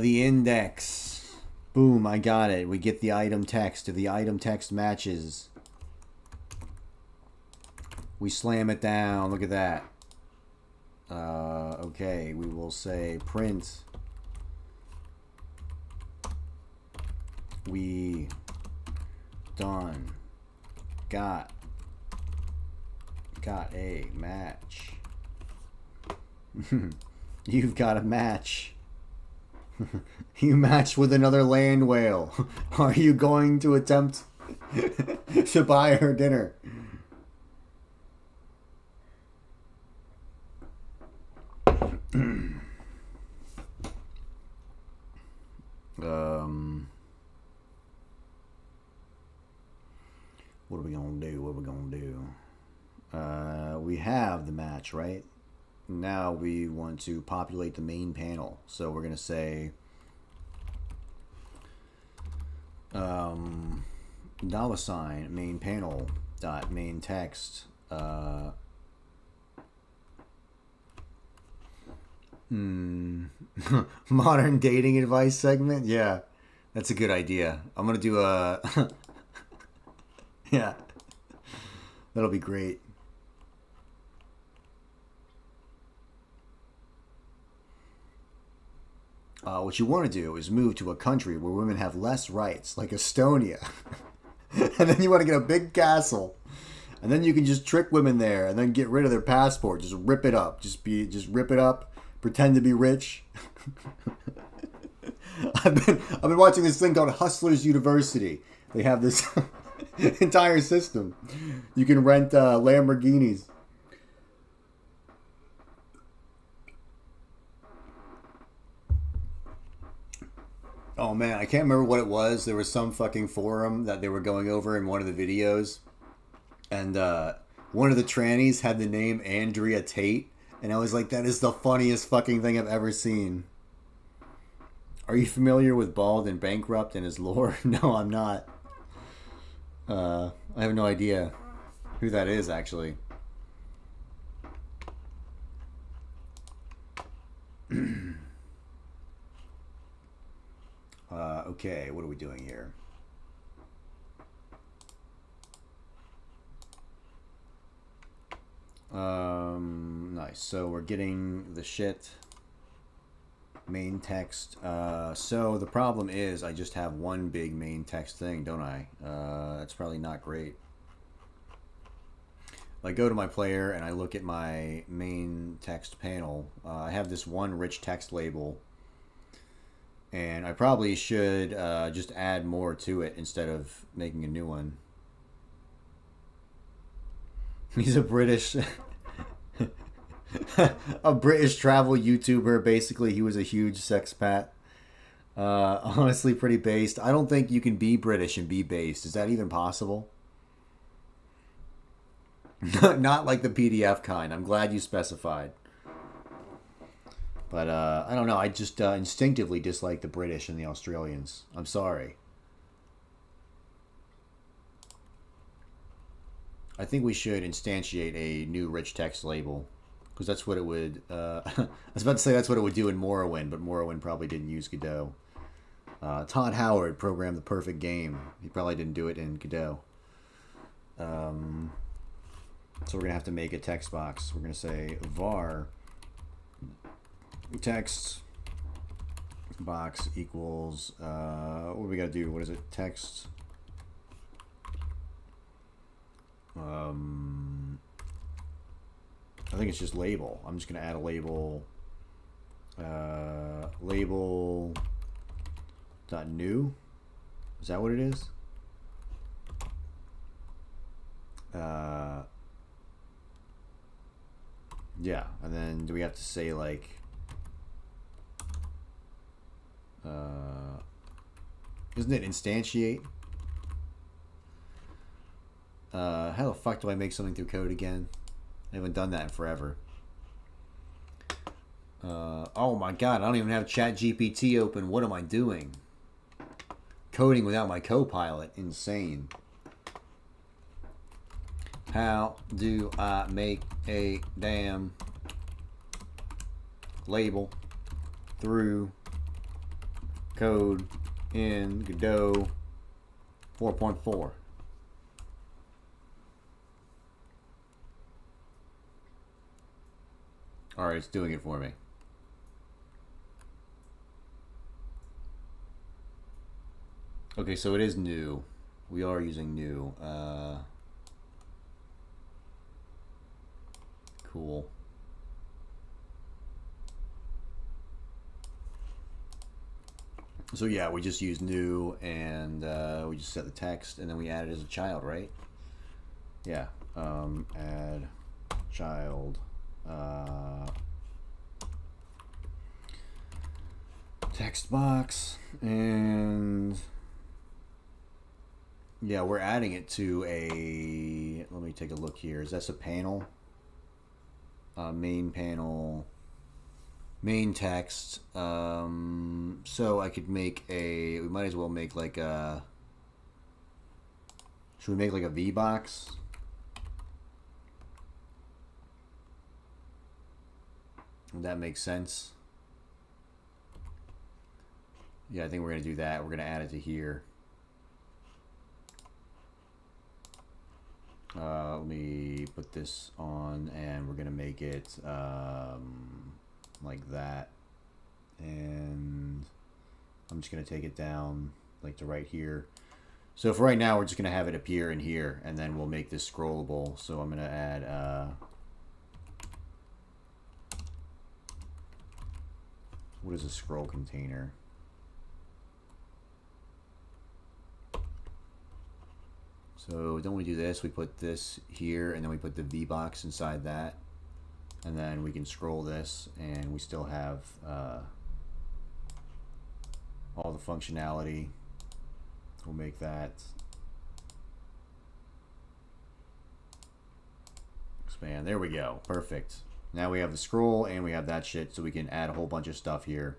Speaker 3: The index. Boom, I got it. We get the item text. If the item text matches, we slam it down. Look at that. Okay, we will say print. We done. Got a match. You've got a match. You matched with another land whale. Are you going to attempt to buy her dinner? What are we gonna do? What are we gonna do? We have the match, right? Now we want to populate the main panel. So we're gonna say $sign main panel dot main text modern dating advice segment. Yeah, that's a good idea. I'm gonna do a yeah, that'll be great. What you want to do is move to a country where women have less rights, like Estonia. And then you want to get a big castle. And then you can just trick women there and then get rid of their passport. Just rip it up. Just rip it up. Pretend to be rich. I've been watching this thing called Hustlers University. They have this entire system. You can rent Lamborghinis. Oh man, I can't remember what it was. There was some fucking forum that they were going over in one of the videos. And one of the trannies had the name Andrea Tate. And I was like, that is the funniest fucking thing I've ever seen. Are you familiar with Bald and Bankrupt and his lore? No, I'm not. I have no idea who that is, actually. Okay, what are we doing here? Nice. So we're getting the shit. Main text. So the problem is I just have one big main text thing, don't I? That's probably not great. I go to my player and I look at my main text panel. I have this one rich text label, and I probably should just add more to it instead of making a new one. He's a British a British travel YouTuber. Basically, he was a huge sexpat. Honestly, pretty based. I don't think you can be British and be based. Is that even possible? Not like the PDF kind. I'm glad you specified. But I don't know. I just instinctively dislike the British and the Australians. I'm sorry. I think we should instantiate a new rich text label, because that's what it would. I was about to say that's what it would do in Morrowind, but Morrowind probably didn't use Godot. Todd Howard programmed the perfect game. He probably didn't do it in Godot. So we're gonna have to make a text box. We're gonna say var text box equals what do we gotta do? What is it? Text. I think it's just label. I'm just gonna add a label. Label dot new. Is that what it is? Yeah, and then do we have to say like isn't it instantiate? How the fuck do I make something through code again? I haven't done that in forever. Oh my god, I don't even have ChatGPT open. What am I doing? Coding without my Copilot. Insane. How do I make a damn label through code in Godot 4.4? Alright, it's doing it for me. Okay, so it is new. We are using new. Cool. So yeah, we just use new, and we just set the text, and then we add it as a child, right? Yeah. Add child. Text box, and yeah, we're adding it to a. Let me take a look here. Is that a panel? Main panel, main text. So I could make a. We might as well make like a. Should we make like a V box? Would that make sense? Yeah, I think we're gonna do that. We're gonna add it to here. Let me put this on, and we're gonna make it like that, and I'm just gonna take it down like to right here. So for right now, we're just gonna have it appear in here, and then we'll make this scrollable. So I'm gonna add what is a scroll container? So don't we do this? We put this here, and then we put the V box inside that, and then we can scroll this, and we still have all the functionality. We'll make that expand. There we go. Perfect. Now we have the scroll, and we have that shit, so we can add a whole bunch of stuff here.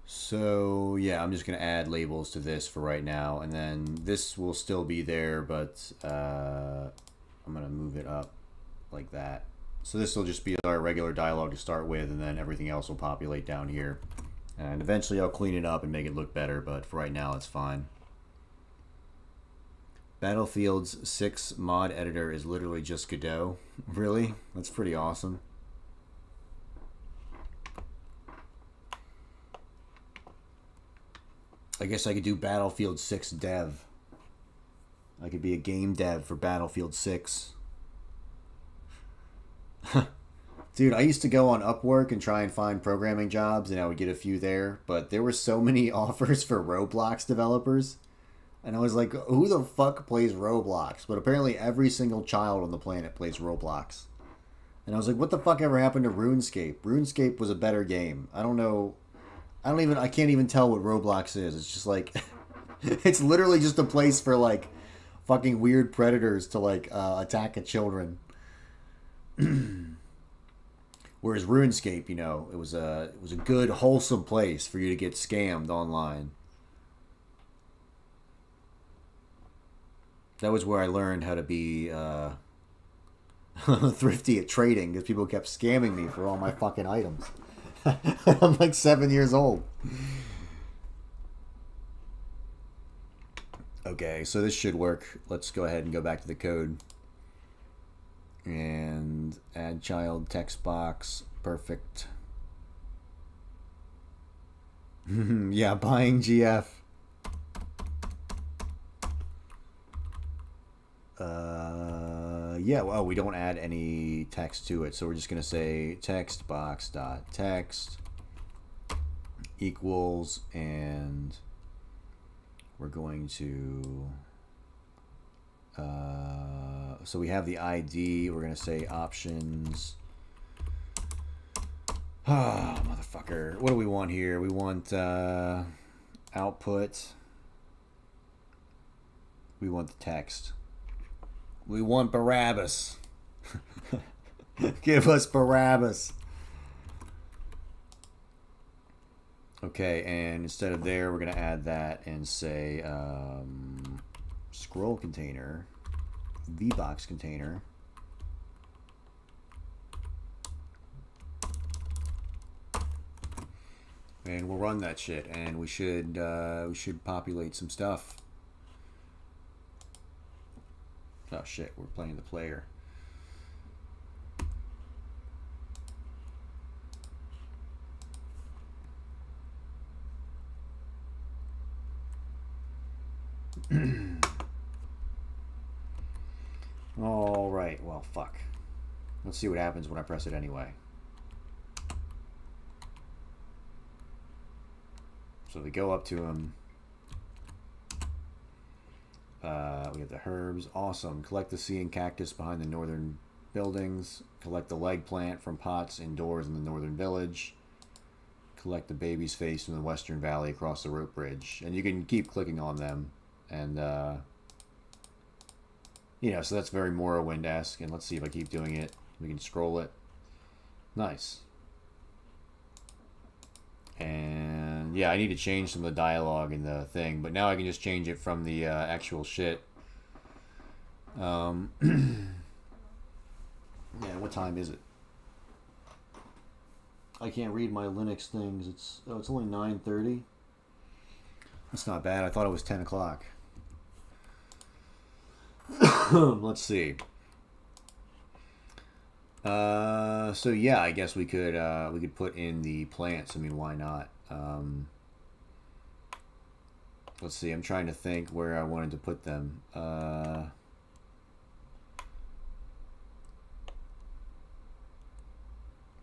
Speaker 3: So yeah, I'm just gonna add labels to this for right now, and then this will still be there, but I'm gonna move it up like that. So this will just be our regular dialogue to start with, and then everything else will populate down here. And eventually I'll clean it up and make it look better, but for right now it's fine. Battlefield's 6 mod editor is literally just Godot. Really? That's pretty awesome. I guess I could do Battlefield 6 dev. I could be a game dev for Battlefield 6. Dude, I used to go on Upwork and try and find programming jobs, and I would get a few there, but there were so many offers for Roblox developers, and I was like, who the fuck plays Roblox? But apparently every single child on the planet plays Roblox. And I was like, what the fuck ever happened to RuneScape? RuneScape was a better game. I don't know. I can't even tell what Roblox is. It's just like, it's literally just a place for like fucking weird predators to like attack children. Whereas RuneScape, you know, it was a good, wholesome place for you to get scammed online. That was where I learned how to be thrifty at trading, because people kept scamming me for all my fucking items. I'm like 7 years old. Okay, so this should work. Let's go ahead and go back to the code. And add child text box. Perfect. Yeah, buying GF. Yeah, well, we don't add any text to it, so we're just going to say text box dot text equals, and we're going to so we have the ID. We're going to say options. Ah, motherfucker. What do we want here? We want output. We want the text. We want Barabbas. Give us Barabbas. Okay, and instead of there, we're going to add that and say scroll container, VBox container. And we'll run that shit, and we should populate some stuff. Oh shit, we're playing the player. All right, well, fuck. Let's see what happens when I press it anyway. So we go up to him. We have the herbs. Awesome. Collect the sea and cactus behind the northern buildings. Collect the leg plant from pots indoors in the northern village. Collect the baby's face from the western valley across the rope bridge. And you can keep clicking on them. And, you know, so that's very Morrowind-esque. And let's see if I keep doing it. We can scroll it. Nice. And yeah, I need to change some of the dialogue in the thing, but now I can just change it from the actual shit. Yeah, what time is it? I can't read my Linux things. It's only 9:30. That's not bad. I thought it was 10 o'clock. Let's see. So yeah, I guess we could put in the plants. I mean, why not? Let's see. I'm trying to think where I wanted to put them.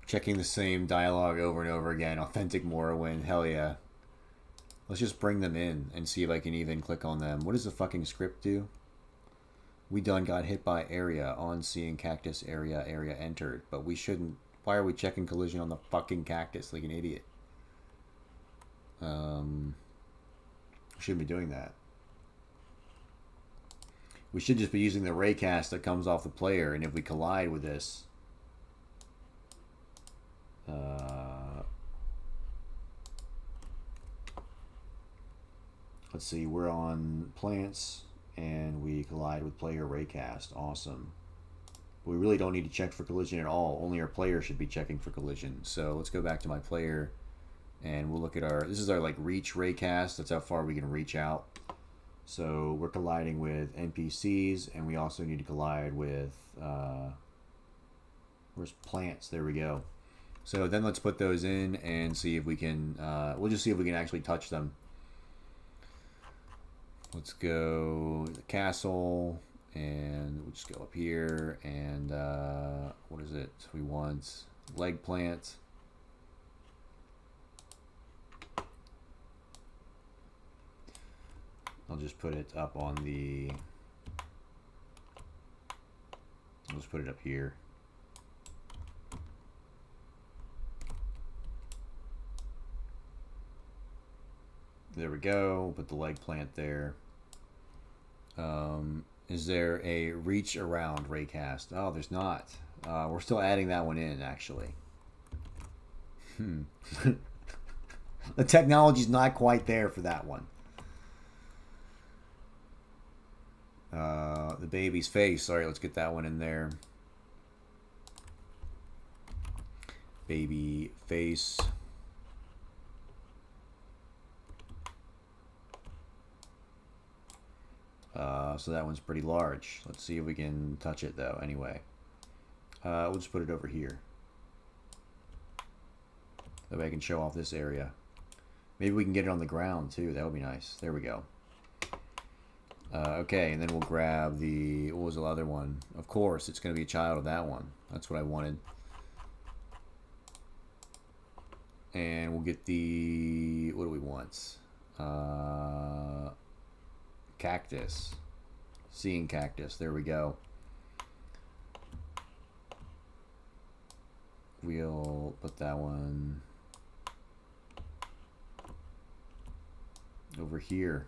Speaker 3: Checking the same dialogue over and over again. Authentic Morrowind. Hell yeah. Let's just bring them in and see if I can even click on them. What does the fucking script do? We done got hit by area on seeing cactus area entered, but we shouldn't. Why are we checking collision on the fucking cactus like an idiot? Shouldn't be doing that. We should just be using the raycast that comes off the player, and if we collide with this, let's see, we're on plants. And we collide with player raycast. Awesome. We really don't need to check for collision at all. Only our player should be checking for collision. So let's go back to my player, and we'll look at our. This is our like reach raycast. That's how far we can reach out. So we're colliding with NPCs, and we also need to collide with. Where's plants? There we go. So then let's put those in and see if we can. We'll just see if we can actually touch them. Let's go to the castle, and we'll just go up here, and what is it? We want leg plant. I'll just put it up on the... I'll just put it up here. There we go. Put the leg plant there. Is there a reach around raycast? Oh, there's not. We're still adding that one in, actually. The technology's not quite there for that one. The baby's face. All right, let's get that one in there. Baby face. So that one's pretty large. Let's see if we can touch it though. Anyway, we'll just put it over here. That way I can show off this area. Maybe we can get it on the ground too. That would be nice. There we go. Okay, and then we'll grab the... What was the other one? Of course, it's going to be a child of that one. That's what I wanted. And we'll get the... What do we want? Cactus. Seeing cactus. There we go. We'll put that one over here.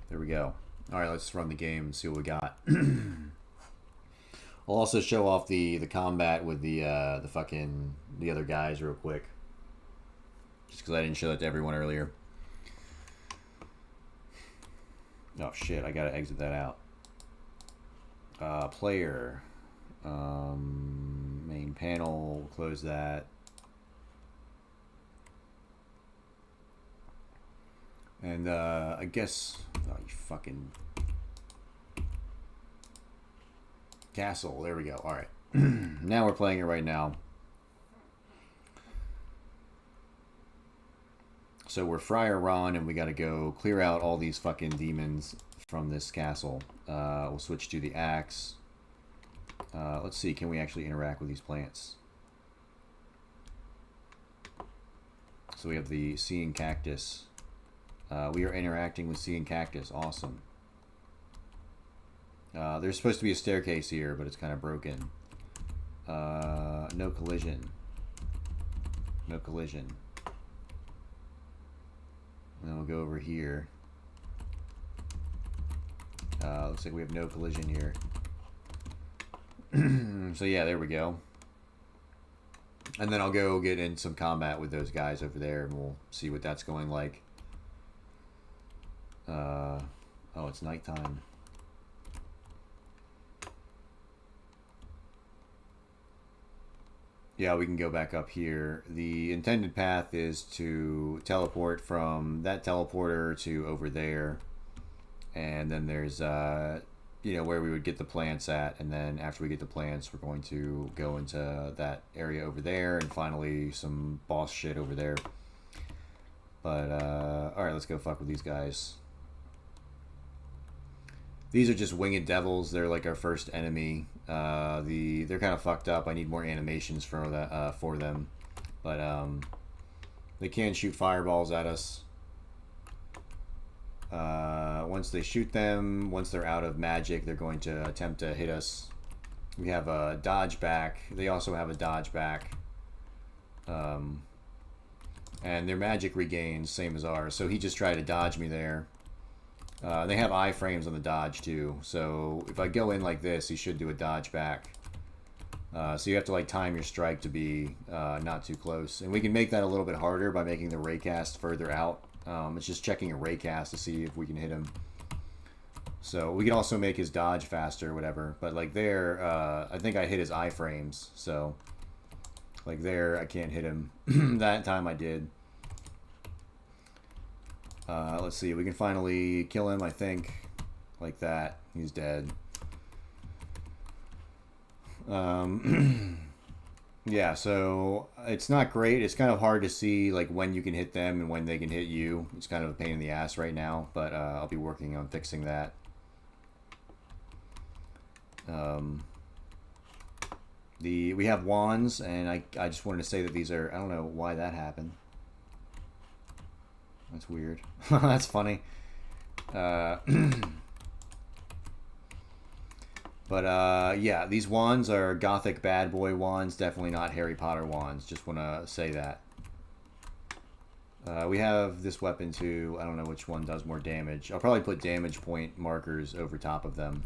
Speaker 3: There we go. All right, let's run the game and see what we got. I'll also show off the combat with the other guys real quick, just because I didn't show that to everyone earlier. Oh shit! I gotta exit that out. Player, main panel. Close that. And I guess, oh, you fucking castle. There we go. All right, now we're playing it right now. So we're Friar Ron, and we got to go clear out all these fucking demons from this castle. We'll switch to the axe. Let's see, can we actually interact with these plants? So we have the seeing cactus. We are interacting with seeing cactus. Awesome. There's supposed to be a staircase here, but it's kind of broken. No collision. No collision. And then we'll go over here. Looks like we have no collision here. So yeah, there we go. And then I'll go get in some combat with those guys over there, and we'll see what that's going like. Oh, it's nighttime. Yeah, we can go back up here. The intended path is to teleport from that teleporter to over there. And then there's, you know, where we would get the plants at. And then after we get the plants, we're going to go into that area over there. And finally, some boss shit over there. But, alright, let's go fuck with these guys. These are just winged devils. They're like our first enemy. They're kind of fucked up. I need more animations for that for them, but they can shoot fireballs at us. Once they shoot them, once they're out of magic, they're going to attempt to hit us. We have a dodge back. They also have a dodge back, and their magic regains same as ours. So he just tried to dodge me there. They have iframes on the dodge too, so if I go in like this, he should do a dodge back. So you have to like time your strike to be not too close, and we can make that a little bit harder by making the raycast further out. It's just checking a raycast to see if we can hit him. So we can also make his dodge faster or whatever, but like there, I think I hit his iframes, so like there I can't hit him. That time I did. Let's see, we can finally kill him, I think, like that. He's dead. Yeah, so It's not great. It's kind of hard to see like when you can hit them and when they can hit you. It's kind of a pain in the ass right now, but I'll be working on fixing that. We have wands, and I just wanted to say that these are, I don't know why that happened. That's weird. That's funny. But yeah, these wands are gothic bad boy wands, definitely not Harry Potter wands. Just want to say that. We have this weapon too. I don't know which one does more damage. I'll probably put damage point markers over top of them.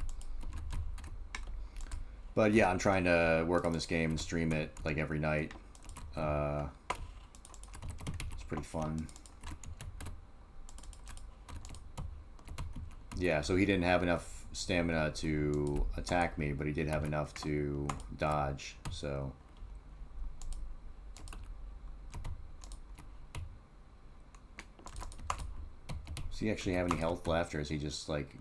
Speaker 3: But yeah, I'm trying to work on this game and stream it like every night. It's pretty fun. Yeah, so he didn't have enough stamina to attack me, but he did have enough to dodge, so. Does he actually have any health left, or is he just like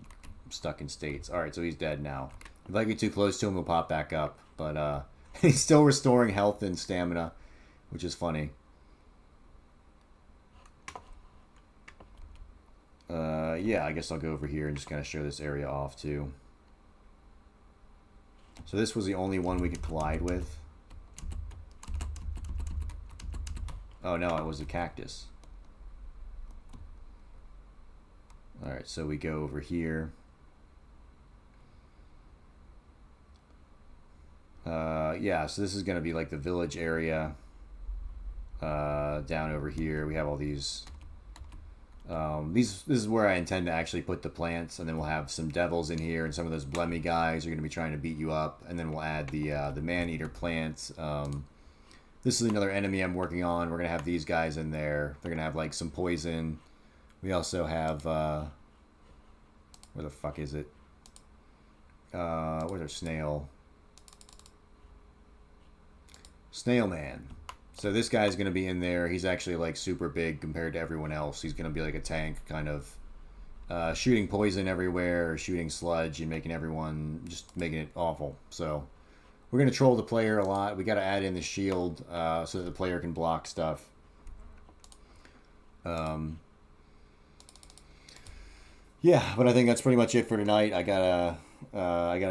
Speaker 3: stuck in states? Alright, so he's dead now. If I get too close to him, he'll pop back up, but he's still restoring health and stamina, which is funny. Yeah, I guess I'll go over here and just kind of show this area off too. So this was the only one we could collide with. Oh no, it was a cactus. Alright, so we go over here. Yeah, so this is going to be like the village area. Down over here, we have all these... This is where I intend to actually put the plants, and then we'll have some devils in here, and some of those blemmy guys are going to be trying to beat you up, and then we'll add the man-eater plants. This is another enemy I'm working on. We're going to have these guys in there. They're going to have like some poison. We also have where the fuck is it? Where's our snail? Snail man. So this guy's going to be in there. He's actually like super big compared to everyone else. He's going to be like a tank, kind of shooting poison everywhere, or shooting sludge and making everyone, just making it awful. So we're going to troll the player a lot. We got to add in the shield so that the player can block stuff. Yeah, but I think that's pretty much it for tonight. I gotta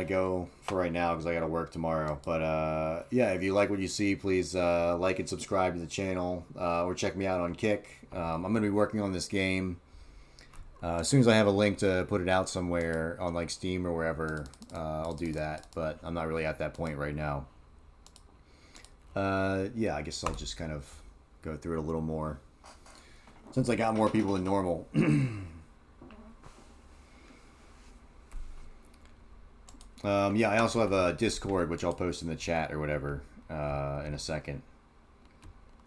Speaker 3: go for right now because I gotta work tomorrow. But yeah, if you like what you see, please like and subscribe to the channel, or check me out on Kick. I'm gonna be working on this game. As soon as I have a link to put it out somewhere on like Steam or wherever, I'll do that. But I'm not really at that point right now. Yeah, I guess I'll just kind of go through it a little more since I got more people than normal. Yeah, I also have a Discord, which I'll post in the chat or whatever in a second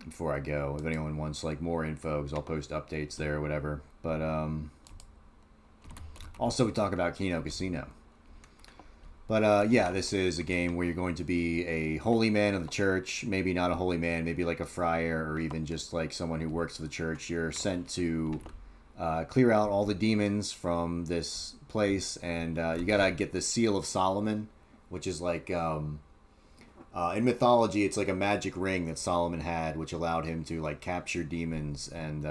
Speaker 3: before I go. If anyone wants like more info, because I'll post updates there or whatever. But also we talk about Kino Casino. But yeah, this is a game where you're going to be a holy man of the church. Maybe not a holy man, maybe like a friar, or even just like someone who works for the church. You're sent to clear out all the demons from this place, and you gotta get the Seal of Solomon, which is like in mythology, it's like a magic ring that Solomon had, which allowed him to like capture demons and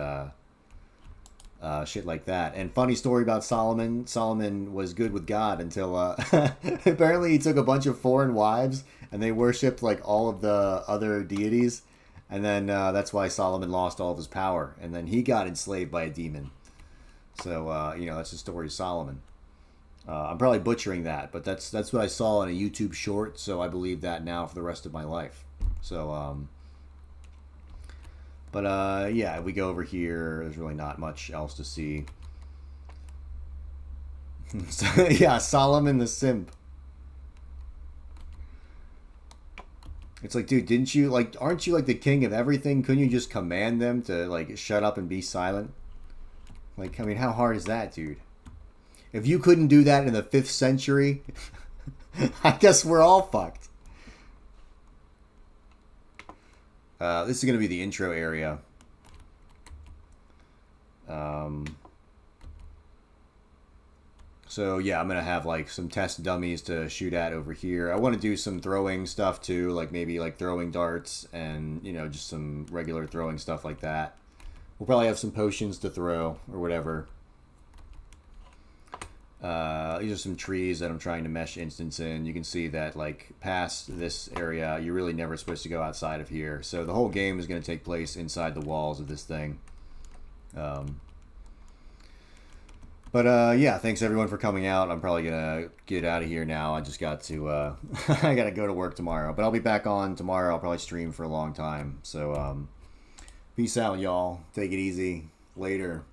Speaker 3: shit like that. And funny story about Solomon: Solomon was good with God until apparently he took a bunch of foreign wives and they worshipped like all of the other deities, and then that's why Solomon lost all of his power, and then he got enslaved by a demon. So you know, that's the story of Solomon. I'm probably butchering that, but that's what I saw in a YouTube short, so I believe that now for the rest of my life. So but yeah, we go over here. There's really not much else to see. Yeah, Solomon the simp. It's like, dude, didn't you like? Aren't you like the king of everything? Couldn't you just command them to like shut up and be silent? Like, I mean, how hard is that, dude? If you couldn't do that in the 5th century, I guess we're all fucked. This is going to be the intro area. So yeah, I'm gonna have like some test dummies to shoot at over here. I want to do some throwing stuff too, like maybe like throwing darts and just some regular throwing stuff like that. We'll probably have some potions to throw or whatever. These are some trees that I'm trying to mesh instance in. You can see that like past this area, you're really never supposed to go outside of here. So the whole game is going to take place inside the walls of this thing. But yeah, thanks everyone for coming out. I'm probably gonna get out of here now. I just got to I gotta go to work tomorrow, but I'll be back on tomorrow. I'll probably stream for a long time. So peace out, y'all. Take it easy. Later.